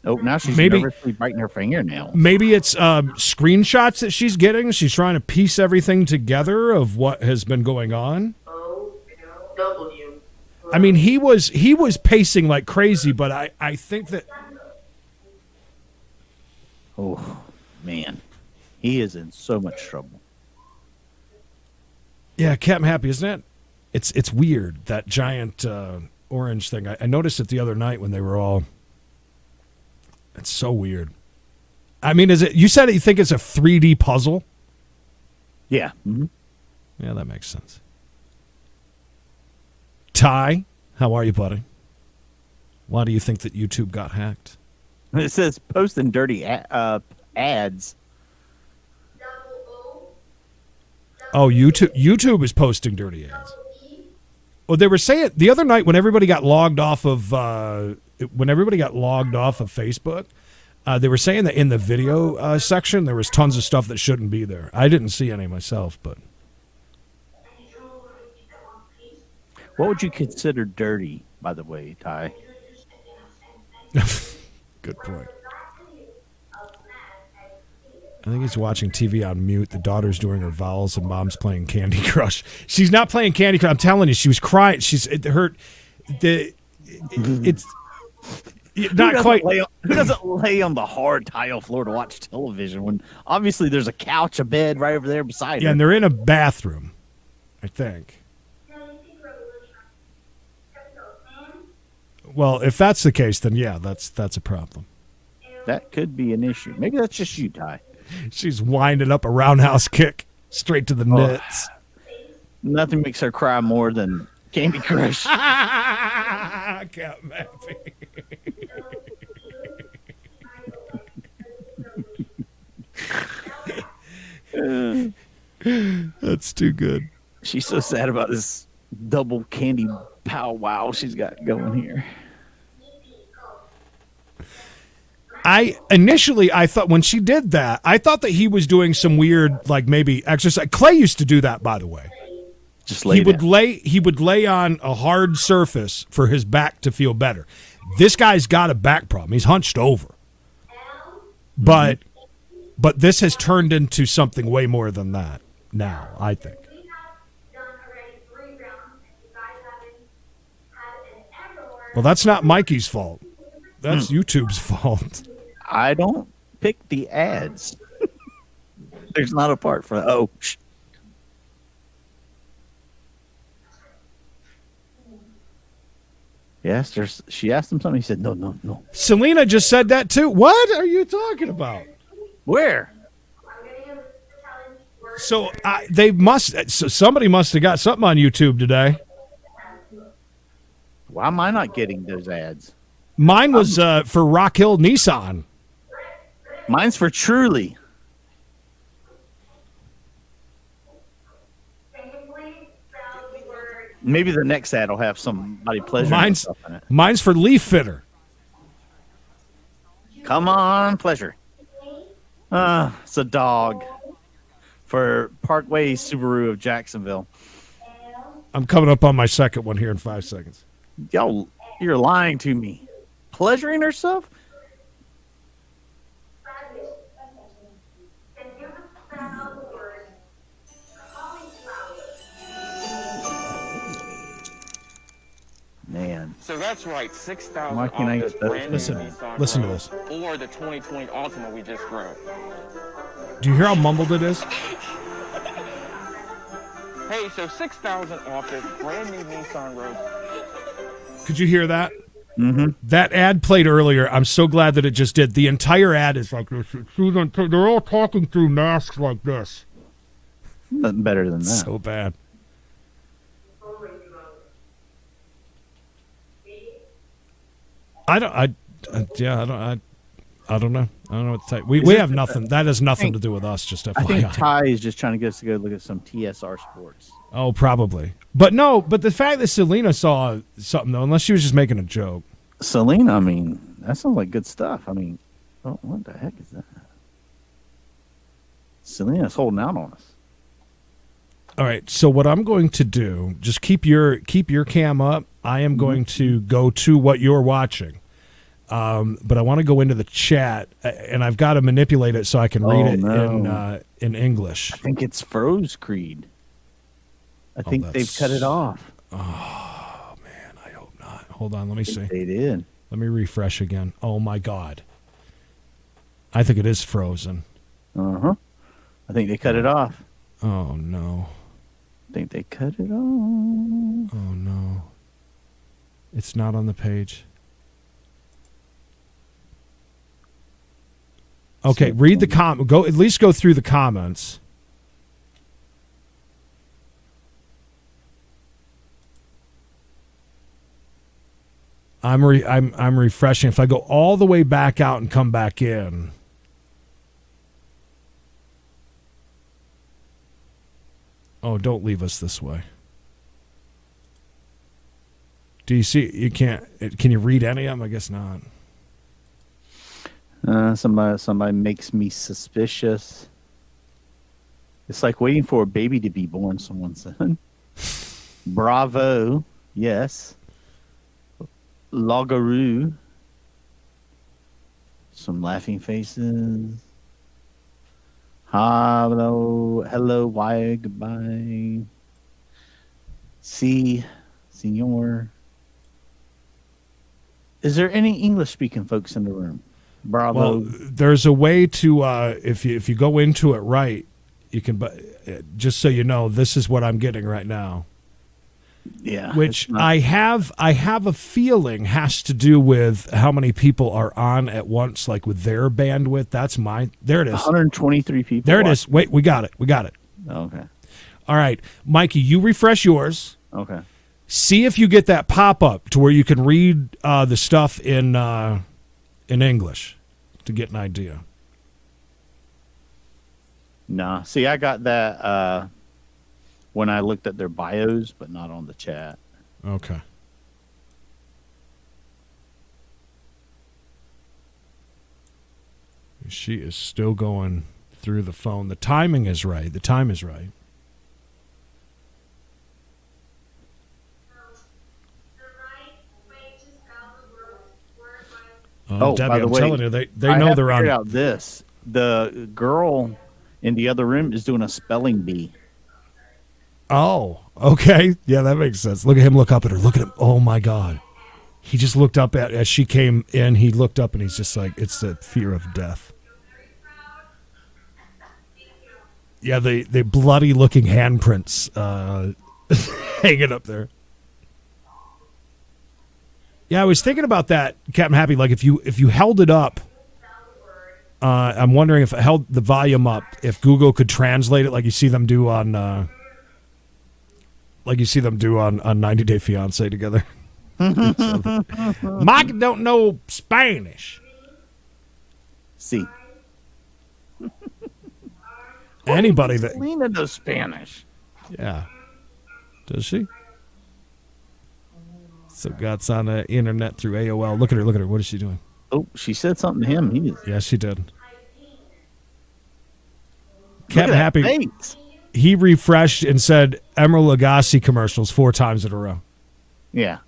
S3: Oh, now she's nervously biting her fingernails.
S2: Maybe it's screenshots that she's getting. She's trying to piece everything together of what has been going on. I mean, he was pacing like crazy, but I think that.
S3: Oh, man. He is in so much trouble.
S2: Yeah, Captain Happy, isn't it? It's weird, that giant orange thing. I noticed it the other night when they were all. It's so weird. I mean, is it? You said you think it's a 3D puzzle?
S3: Yeah. Mm-hmm.
S2: Yeah, that makes sense. Ty, how are you, buddy? Why do you think that YouTube got hacked?
S3: It says posting dirty ads.
S2: Oh, YouTube is posting dirty ads. Well, they were saying the other night when everybody got logged off of Facebook, They were saying that in the video section there was tons of stuff that shouldn't be there. I didn't see any myself, but
S3: What would you consider dirty, by the way, Ty?
S2: good point. I think he's watching TV on mute. The daughter's doing her vowels and mom's playing Candy Crush. She's not playing Candy Crush. I'm telling you, she was crying. It's not quite.
S3: Who doesn't lay on the hard tile floor to watch television when obviously there's a couch, a bed right over there beside
S2: Yeah,
S3: her?
S2: and they're in a bathroom, I think. Well, if that's the case, then yeah, that's a problem.
S3: That could be an issue. Maybe that's just you, Ty.
S2: She's winding up a roundhouse kick straight to the nuts.
S3: Nothing makes her cry more than Candy Crush.
S2: Cat Mappy. That's too good.
S3: She's so sad about this double candy powwow she's got going here.
S2: I thought when she did that, I thought that he was doing some weird, like maybe exercise. Clay used to do that, by the way.
S3: Just lay
S2: He would lay on a hard surface for his back to feel better. This guy's got a back problem. He's hunched over. But this has turned into something way more than that now, I think. Well, that's not Mikey's fault. That's YouTube's fault.
S3: I don't pick the ads. There's not a part for that. Oh, yes, she asked him something. He said, no.
S2: Selena just said that too. What are you talking about?
S3: Where?
S2: So somebody must have got something on YouTube today.
S3: Why am I not getting those ads?
S2: Mine was for Rock Hill Nissan.
S3: Mine's for Truly. Maybe the next ad will have somebody pleasuring stuff in it.
S2: Mine's for Leaf Fitter.
S3: Come on, pleasure. It's a dog for Parkway Subaru of Jacksonville.
S2: I'm coming up on my second one here in 5 seconds.
S3: Y'all, you're lying to me. Pleasuring herself? Man.
S4: So that's right, 6,000
S3: Why
S4: off
S3: can't I
S4: this
S3: get that?
S4: brand new Nissan
S2: Listen to
S4: Rogue
S2: this.
S4: Or the 2020 Altima we just drove.
S2: Do you hear how mumbled it is?
S4: Hey, so 6,000 off this brand new Nissan Rogue.
S2: Could you hear that?
S3: Mm-hmm.
S2: That ad played earlier. I'm so glad that it just did. The entire ad is like this. They're all talking through masks like this.
S3: Nothing better than that.
S2: So bad. I don't know. I don't know what to say. We have nothing. That has nothing to do with us. Just
S3: I think
S2: FYI.
S3: Ty is just trying to get us to go look at some TSR sports.
S2: Oh, probably. But no. But the fact that Selena saw something though, unless she was just making a joke.
S3: Selena, I mean, that sounds like good stuff. I mean, oh, what the heck is that? Selena's holding out on us.
S2: All right. So what I'm going to do, just keep your cam up. I am going to go to what you're watching. But I want to go into the chat, and I've got to manipulate it so I can read it in English.
S3: I think it's Froze Creed. I think they've cut it off.
S2: Oh, man, I hope not. Hold on, let me see.
S3: They did.
S2: Let me refresh again. Oh, my God. I think it is Frozen.
S3: Uh-huh. I think they cut it off.
S2: Oh, no.
S3: I think they cut it off.
S2: Oh, no. It's not on the page. Okay, read the Go at least go through the comments. I'm refreshing. If I go all the way back out and come back in. Oh, don't leave us this way. Do you see? You can't. Can you read any of them? I guess not.
S3: Somebody makes me suspicious. It's like waiting for a baby to be born, someone said. Bravo. Yes. Logaroo. Some laughing faces. Hello, why, goodbye. See, senor. Is there any English-speaking folks in the room? Bravo.
S2: Well, there's a way to if you go into it right, you can. Just so you know, this is what I'm getting right now.
S3: Yeah.
S2: Which I have a feeling has to do with how many people are on at once, like with their bandwidth. That's mine. There it is.
S3: 123 people.
S2: There it is. Wait, we got it.
S3: Okay.
S2: All right, Mikey, you refresh yours.
S3: Okay.
S2: See if you get that pop up to where you can read the stuff in English to get an idea.
S3: Nah. See, I got that when I looked at their bios, but not on the chat.
S2: Okay. She is still going through the phone. The timing is right. The time is right. Oh, Debbie,
S3: by the
S2: I'm
S3: way,
S2: telling you, they know they're on.
S3: Out this. The girl in the other room is doing a spelling bee.
S2: Oh, okay. Yeah, that makes sense. Look at him look up at her. Look at him. Oh, my God. He just looked up as she came in. He looked up and he's just like, it's the fear of death. Yeah, the bloody looking handprints hanging up there. Yeah, I was thinking about that, Captain Happy. Like if you held it up, I'm wondering if it held the volume up, if Google could translate it like you see them do on 90 Day Fiancé together. Mike don't know Spanish.
S3: See.
S2: Anybody that
S3: Lena knows Spanish.
S2: Yeah. Does she? So God's on the internet through AOL. Look at her. What is she doing?
S3: Oh, she said something to him.
S2: Yeah, she did. Captain Happy,
S3: face.
S2: He refreshed and said Emerald Lagasse commercials 4 times in a row.
S3: Yeah.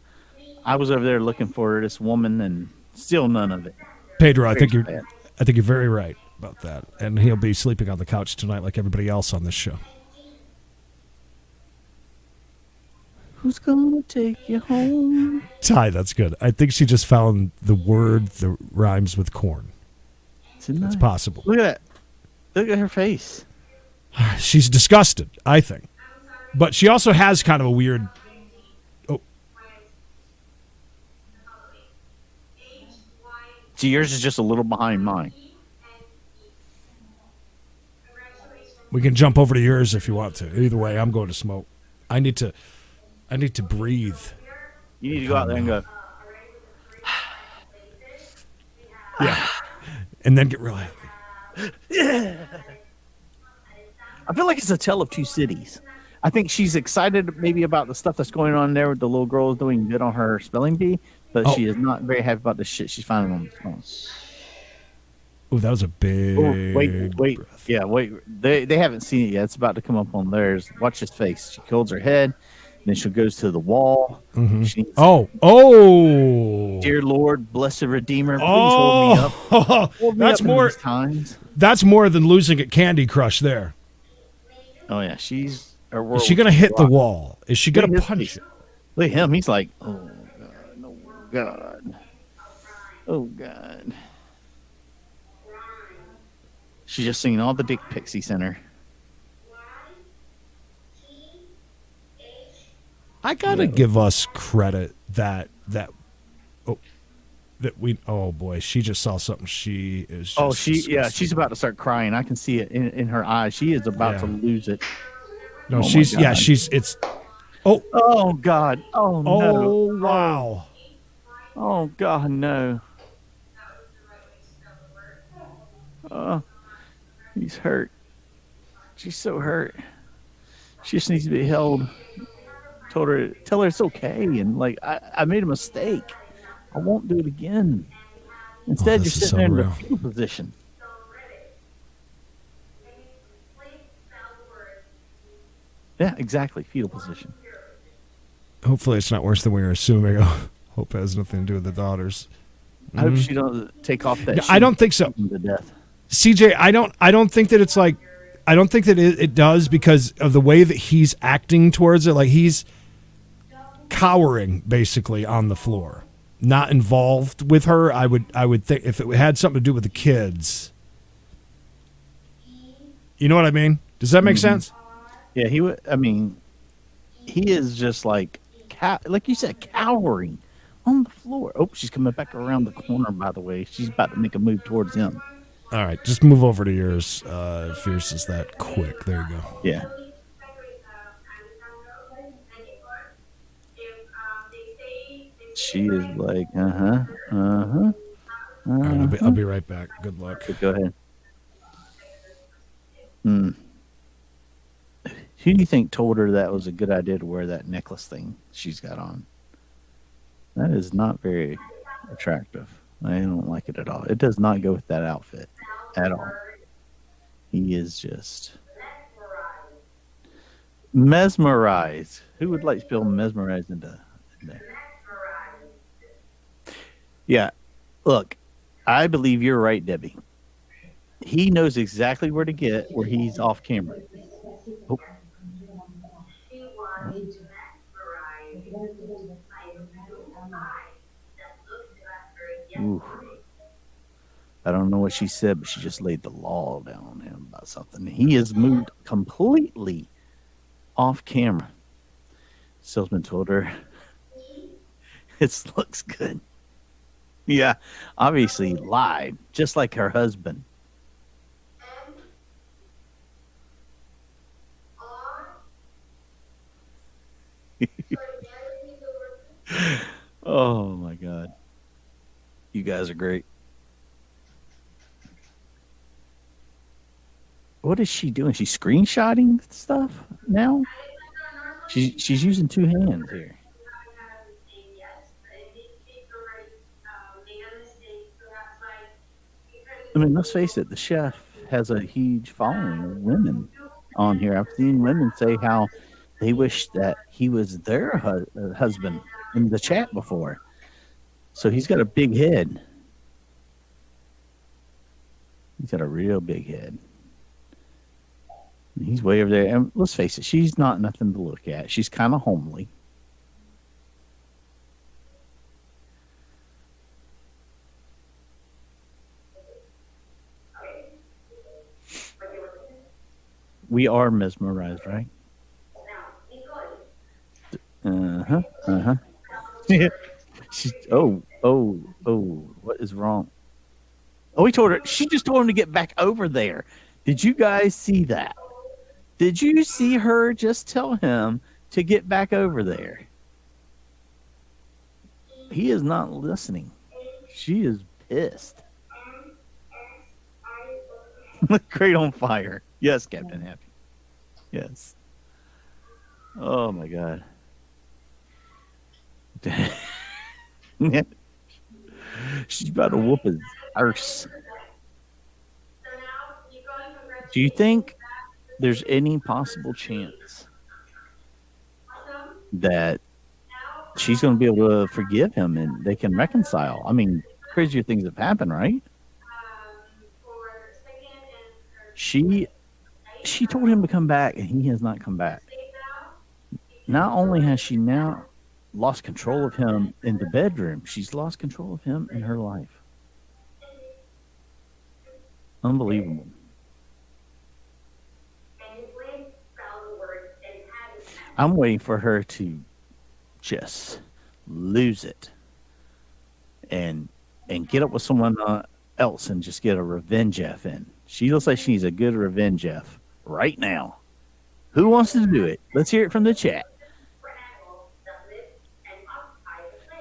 S3: I was over there looking for this woman and still none of it.
S2: Pedro, I think you're very right about that. And he'll be sleeping on the couch tonight like everybody else on this show.
S3: Who's gonna take you home?
S2: Ty, that's good. I think she just found the word that rhymes with corn. It's possible.
S3: Look at that. Look at her face.
S2: She's disgusted, I think. But she also has kind of a weird... Oh.
S3: See, yours is just a little behind mine.
S2: We can jump over to yours if you want to. Either way, I'm going to smoke. I need to breathe.
S3: You need to go out there and go.
S2: Yeah. And then get really...
S3: Yeah. I feel like it's a tale of two cities. I think she's excited maybe about the stuff that's going on there with the little girl doing good on her spelling bee, but she is not very happy about the shit she's finding on the phone.
S2: Oh, that was a big...
S3: Oh, wait.
S2: breath.
S3: Yeah, wait. They haven't seen it yet. It's about to come up on theirs. Watch his face. She holds her head. Then she goes to the wall.
S2: Mm-hmm.
S3: She needs,
S2: Dear
S3: Lord, blessed Redeemer, please hold me up. Hold me
S2: that's
S3: up
S2: more.
S3: In these times.
S2: That's more than losing at Candy Crush. There.
S3: Oh yeah, she's.
S2: Is she gonna hit the wall? Is she gonna punch it?
S3: Look at him. He's like, oh God. Oh God. She's just singing all the dick pics he sent her.
S2: I gotta give us credit that we. Oh boy, she just saw something. She is. Just
S3: she's about to start crying. I can see it in her eyes. She is about to lose it.
S2: No, she's it's.
S3: Oh God. Oh no.
S2: Oh wow.
S3: Oh God, no. He's hurt. She's so hurt. She just needs to be held. Tell her it's okay, and like I made a mistake. I won't do it again. Instead, you're
S2: this is
S3: sitting there in the
S2: unreal.
S3: fetal position. Yeah, exactly. Fetal position.
S2: Hopefully, it's not worse than we were assuming. Hope it has nothing to do with the daughters.
S3: I hope she don't take off that.
S2: No, I don't think so.
S3: To death.
S2: CJ, I don't think that it's like, I don't think that it does because of the way that he's acting towards it. Like he's cowering basically on the floor, not involved with her. I would think if it had something to do with the kids. You know what I mean? Does that make sense?
S3: Yeah, he would. I mean, he is just like you said, cowering on the floor. Oh, she's coming back around the corner. By the way, she's about to make a move towards him.
S2: All right, just move over to yours. Fierce is that quick. There you go.
S3: Yeah. She is like,
S2: All right, I'll be right back. Good luck.
S3: Go ahead. Who do you think told her that was a good idea to wear that necklace thing she's got on? That is not very attractive. I don't like it at all. It does not go with that outfit at all. He is just mesmerized. Who would like to feel mesmerized into there? Yeah. Look, I believe you're right, Debbie. He knows exactly where to get where he's off camera. Oh. Ooh. I don't know what she said, but she just laid the law down on him about something. He has moved completely off camera. Salesman told her, "It looks good." Yeah, obviously lied, just like her husband. Oh my God. You guys are great. What is she doing? She's screenshotting stuff now? She's using two hands here. I mean, let's face it, the chef has a huge following of women on here. I've seen women say how they wish that he was their husband in the chat before. So he's got a big head. He's got a real big head. He's way over there. And let's face it, she's not nothing to look at. She's kind of homely. We are mesmerized, right? Yeah. She's what is wrong? Oh, he told her. She just told him to get back over there. Did you guys see that? Did you see her just tell him to get back over there? He is not listening. She is pissed. Crate on fire. Yes, Captain Happy. Yes. Oh my God. She's about to whoop his arse. Do you think there's any possible chance that she's going to be able to forgive him and they can reconcile? I mean, crazier things have happened, right? She told him to come back, and he has not come back. Not only has she now lost control of him in the bedroom, she's lost control of him in her life. Unbelievable. I'm waiting for her to just lose it and get up with someone else and just get a revenge F in. She looks like she needs a good revenge F right now. Who wants to do it? Let's hear it from the chat.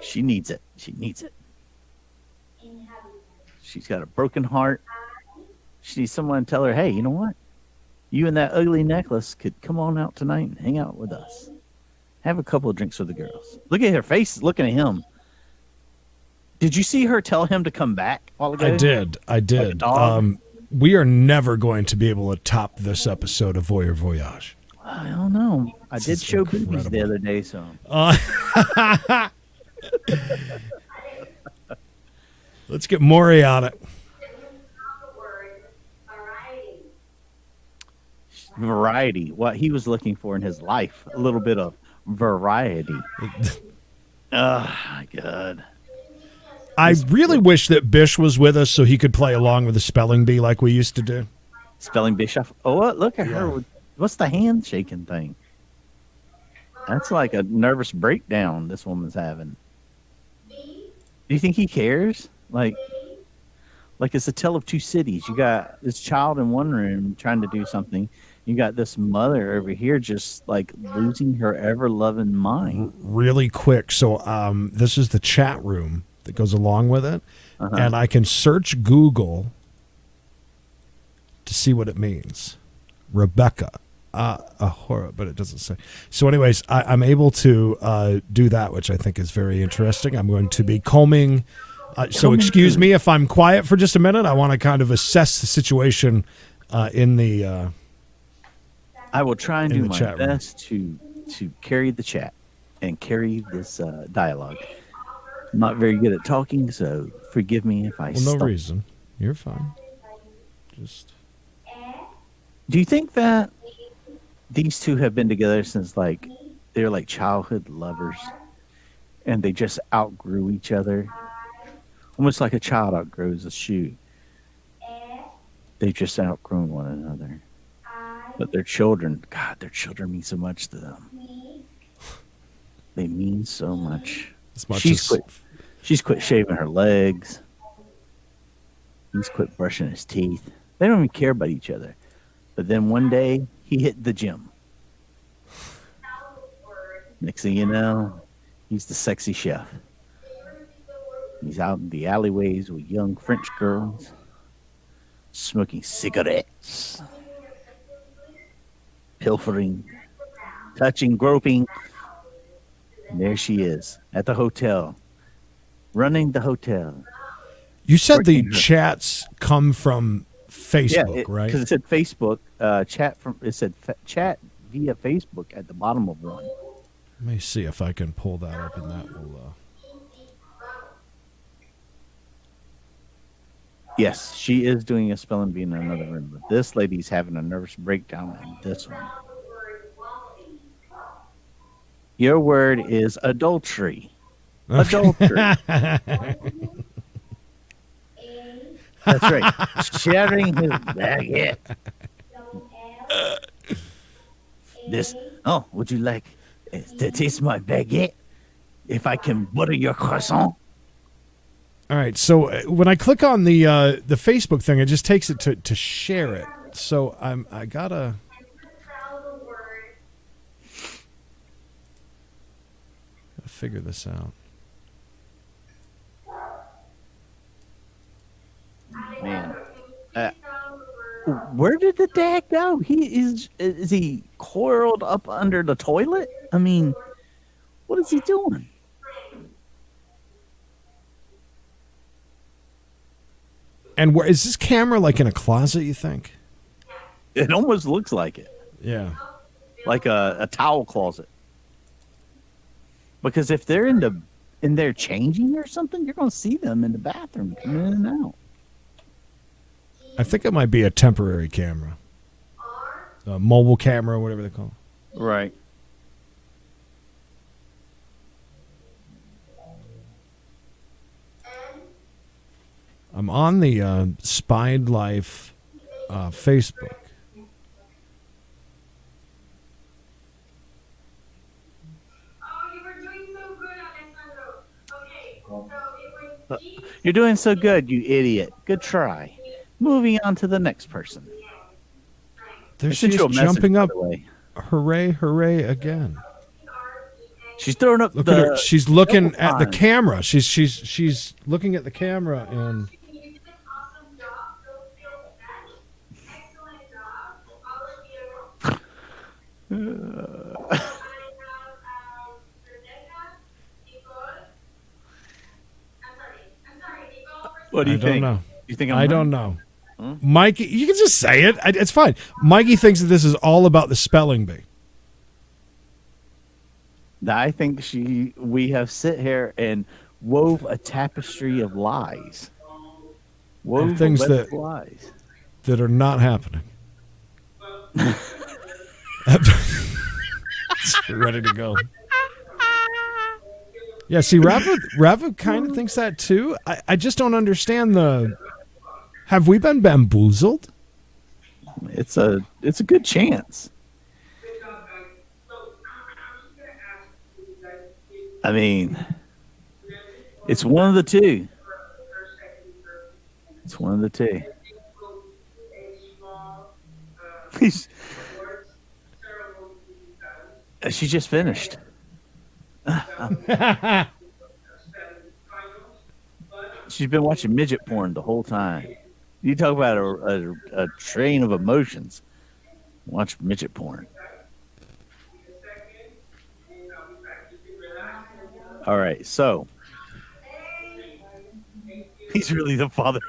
S3: She needs it. She needs it. She's got a broken heart. She needs someone to tell her, hey, you know what? You and that ugly necklace could come on out tonight and hang out with us. Have a couple of drinks with the girls. Look at her face looking at him. Did you see her tell him to come back a while ago?
S2: I did.
S3: Like a dog?
S2: We are never going to be able to top this episode of Voyeur Voyage.
S3: I don't know. I did
S2: is
S3: show boobies the
S2: incredible.
S3: other day, so.
S2: Let's get Maury on it.
S3: Variety. What he was looking for in his life. A little bit of variety. Oh, my God.
S2: I really wish that Bish was with us so he could play along with the spelling bee like we used to do.
S3: Spelling Bischoff. Oh, look at her. What's the hand shaking thing? That's like a nervous breakdown this woman's having. Do you think he cares? Like it's a tale of two cities. You got this child in one room trying to do something. You got this mother over here just like losing her ever-loving mind.
S2: Really quick. So this is the chat room that goes along with it. And I can search Google to see what it means. Rebecca. Horror, but it doesn't say. So anyways, I'm able to do that, which I think is very interesting. I'm going to be combing. So excuse me if I'm quiet for just a minute. I want to kind of assess the situation in the
S3: I will try and do my
S2: chat room.
S3: best to carry the chat and carry this dialogue. I'm not very good at talking, so forgive me if I
S2: well, no
S3: stumble.
S2: reason. You're fine. Just
S3: Do you think that these two have been together since like they're like childhood lovers and they just outgrew each other? Almost like a child outgrows a shoe. They've just outgrown one another. But their children, God, their children mean so much to them. They mean so much.
S2: as much
S3: She's
S2: as
S3: quit shaving her legs. He's quit brushing his teeth. They don't even care about each other. But then one day, he hit the gym. Next thing you know, he's the sexy chef. He's out in the alleyways with young French girls, smoking cigarettes, pilfering, touching, groping. And there she is at the hotel, running the hotel.
S2: you said the
S3: Freaking her.
S2: chats come from Facebook, right?
S3: Because it said Facebook chat via Facebook at the bottom of one.
S2: Let me see if I can pull that up, and that will.
S3: Yes, she is doing a spelling bee in another room, but this lady's having a nervous breakdown in this one. Your word is adultery. Adultery. That's right. Sharing his baguette. This. Oh, would you like to taste my baguette? If I can butter your croissant.
S2: All right, so when I click on the Facebook thing, it just takes it to share it. So I gotta figure this out.
S3: Man, where did the dad go? Is he coiled up under the toilet? I mean, what is he doing?
S2: And where is this camera, like in a closet, you think?
S3: It almost looks like it,
S2: Yeah.
S3: like a towel closet. Because if they're in there changing or something, you're going to see them in the bathroom coming in and out.
S2: I think it might be a temporary camera. A mobile camera, whatever they call it.
S3: Right.
S2: I'm on the SPIEDLIFE Facebook.
S3: You're doing so good, you idiot. Good try. Moving on to the next person.
S2: There
S3: I
S2: she
S3: sent
S2: is
S3: you a message,
S2: jumping
S3: by
S2: up.
S3: the way.
S2: Hooray, hooray again.
S3: She's throwing up
S2: Look
S3: the.
S2: at her. She's looking
S3: double
S2: at the
S3: time.
S2: camera. She's looking at the camera and
S3: What do you think?
S2: Don't know.
S3: You think
S2: I don't know. Mikey, you can just say it. It's fine. Mikey thinks that this is all about the spelling bee.
S3: I think we have sit here and wove a tapestry of lies. Wove
S2: things that
S3: lies
S2: that are not happening. Ready to go. Yeah, see, Rava kind of thinks that too. I just don't understand the. Have we been bamboozled?
S3: It's a good chance. I mean, it's one of the two. It's one of the two. She just finished. She's been watching midget porn the whole time. You talk about a train of emotions. Watch midget porn. All right, so he's really the father.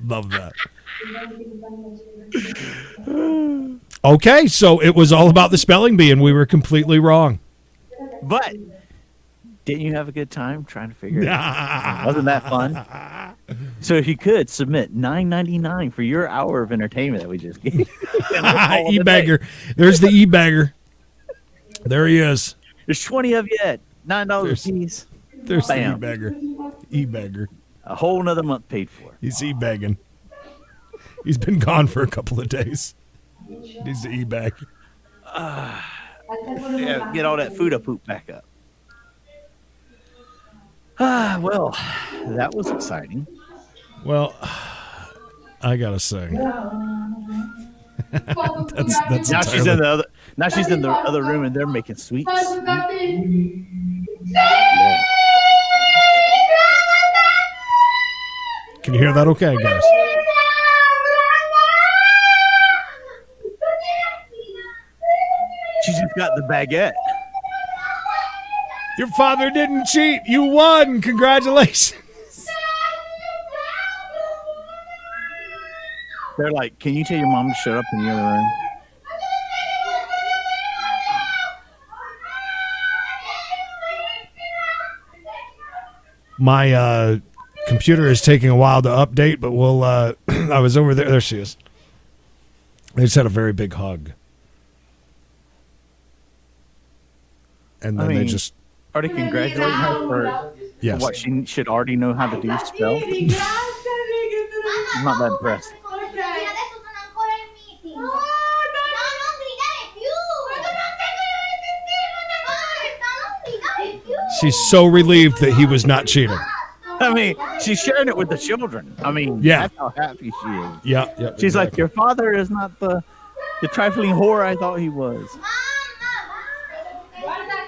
S2: Love that. Okay, so it was all about the spelling bee, and we were completely wrong.
S3: But didn't you have a good time trying to figure it out? Wasn't that fun? So if you could submit $9.99 for your hour of entertainment that we just gave.
S2: E-bagger. There's the e-bagger. There he is.
S3: There's 20 of you at $9 a piece.
S2: There's
S3: Bam.
S2: the e-bagger. E-bagger.
S3: A whole nother month paid for.
S2: He's e-bagging. He's been gone for a couple of days. He's the e-bag.
S3: Yeah, get all that food I poop back up. Well, that was exciting.
S2: Well, I gotta say, that's
S3: Now she's in the other. Now she's in the other room, and they're making sweets. Yeah.
S2: Can you hear that? Okay, guys.
S3: She just got the baguette.
S2: Your father didn't cheat. You won. Congratulations.
S3: They're like, "Can you tell your mom to shut up in the other room?"
S2: My computer is taking a while to update, but we'll. I was over there. There she is. They just had a very big hug, and then they just.
S3: Are they congratulating her for
S2: Yes.
S3: what she should already know how to do spell? I'm not that impressed.
S2: She's so relieved that he was not cheating.
S3: I mean, she's sharing it with the children. I mean,
S2: Yeah.
S3: that's how happy she is.
S2: Yeah.
S3: She's like, "Your father is not the trifling whore I thought he was."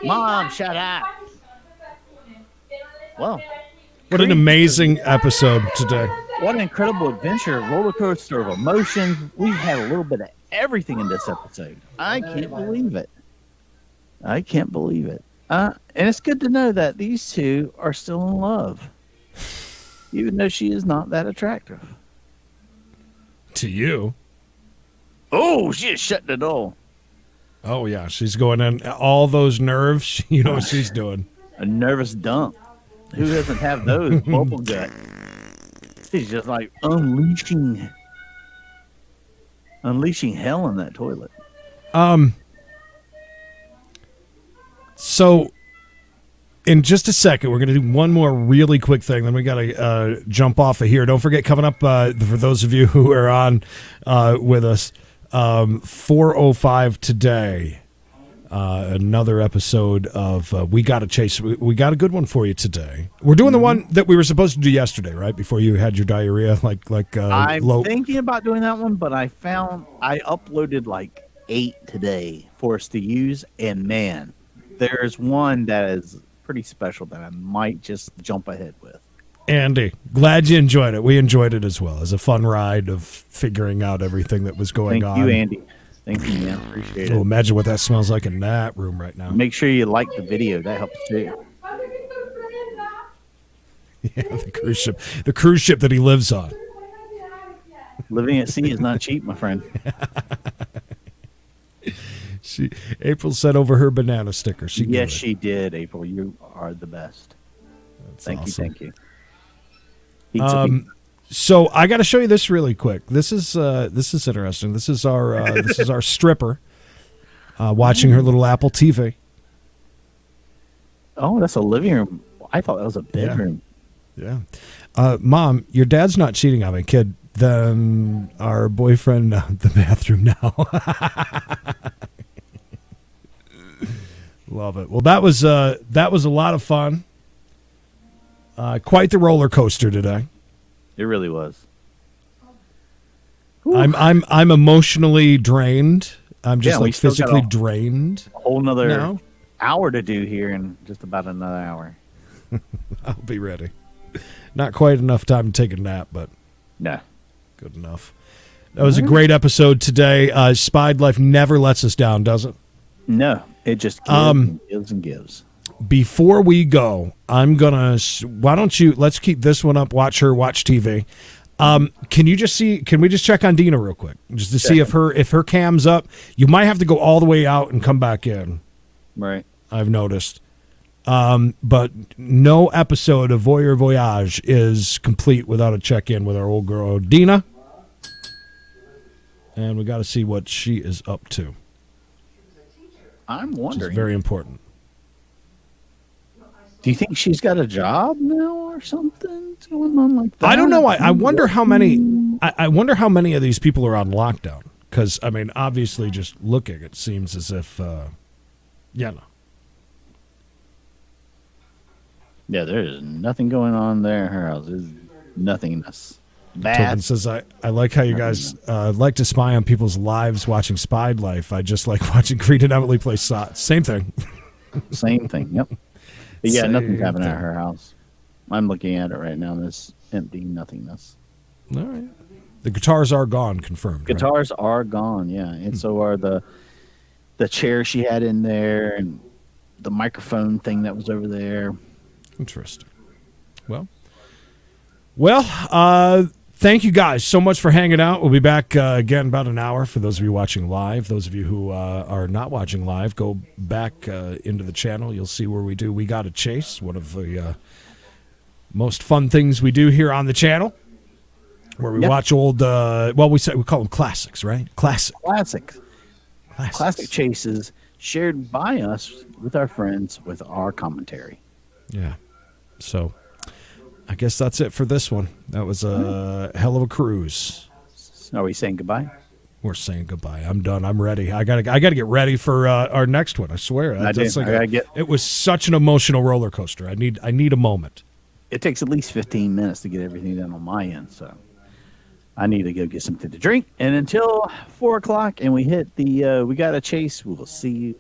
S3: Mom, shut up. Well,
S2: What an amazing episode today.
S3: what an incredible adventure, roller coaster of emotion. We had a little bit of everything in this episode. I can't believe it. I can't believe it. And it's good to know that these two are still in love, even though she is not that attractive.
S2: To you.
S3: Oh, she is shutting the door.
S2: Oh, yeah. She's going in. All those nerves, you know what she's doing.
S3: A nervous dump. Who doesn't have those? Bubble gut. She's just like unleashing hell in that toilet.
S2: So, in just a second, we're going to do one more really quick thing. Then we got to jump off of here. Don't forget, coming up, for those of you who are on with us, 4:05 today, another episode of We Gotta Chase. We got a good one for you today. We're doing the one that we were supposed to do yesterday, right? Before you had your diarrhea,
S3: I'm thinking about doing that one, but I found I uploaded like 8 today for us to use, and man, there's one that is pretty special that I might just jump ahead with.
S2: Andy, glad you enjoyed it. We enjoyed it as well. It was a fun ride of figuring out everything that was going on.
S3: Thank you, Andy. Thank you, man. Appreciate it.
S2: Oh, imagine what that smells like in that room right now.
S3: Make sure you like the video. That helps too.
S2: Yeah, the cruise ship that he lives on.
S3: Living at sea is not cheap, my friend.
S2: April sent over her banana sticker.
S3: Yes, she did, April. You are the best. Thank
S2: awesome.
S3: you. Pizza, pizza.
S2: So I got to show you this really quick. This is interesting. This is our stripper watching her little Apple TV.
S3: Oh, that's a living room. I thought that was a bedroom.
S2: Yeah. Mom, your dad's not cheating on me, kid. Then our boyfriend, the bathroom now. Love it. Well, that was a lot of fun. Quite the roller coaster today.
S3: It really was.
S2: I'm emotionally drained. I'm just
S3: we still
S2: physically
S3: got
S2: drained.
S3: A whole nother
S2: now.
S3: hour to do here in just about another hour.
S2: I'll be ready. Not quite enough time to take a nap, but
S3: No.
S2: good enough. That was a great episode today. Spied Life never lets us down, does it?
S3: No. It just gives and gives.
S2: Before we go, why don't you, let's keep this one up, watch TV. Can we just check on Dina real quick? Just to see if her cam's up. You might have to go all the way out and come back in.
S3: Right.
S2: I've noticed. But no episode of Voyeur Voyage is complete without a check-in with our old girl, Dina. And we got to see what she is up to.
S3: I'm
S2: Which
S3: wondering.
S2: is very important.
S3: Do you think she's got a job now or something going on like that?
S2: I don't know. I wonder how many. I wonder how many of these people are on lockdown. Because I mean, obviously, just looking, it seems as if,
S3: Yeah, there's nothing going on there in her house. There's nothingness. Bad.
S2: Tobin says, I like how you guys like to spy on people's lives watching Spied Life. I just like watching Creed and Emily play SOT. Same thing.
S3: Same thing. Yep. But yeah,
S2: Same
S3: nothing's happening
S2: thing.
S3: at her house. I'm looking at it right now. This empty nothingness.
S2: All right. The guitars are gone, confirmed. Right?
S3: Guitars are gone. Yeah, and so are the chair she had in there and the microphone thing that was over there.
S2: Interesting. Well, thank you guys so much for hanging out. We'll be back again in about an hour for those of you watching live. Those of you who are not watching live, go back into the channel. You'll see where we do We Gotta Chase, one of the most fun things we do here on the channel, where we watch old, we call them classics, right?
S3: Classic chases shared by us with our friends with our commentary.
S2: Yeah. So I guess that's it for this one. That was a hell of a cruise.
S3: Are we saying goodbye?
S2: We're saying goodbye. I'm done. I'm ready. I gotta get ready for our next one. I swear. It was such an emotional roller coaster. I need a moment.
S3: It takes at least 15 minutes to get everything done on my end, so I need to go get something to drink. And until 4 o'clock and we hit the We Gotta Chase, we will see you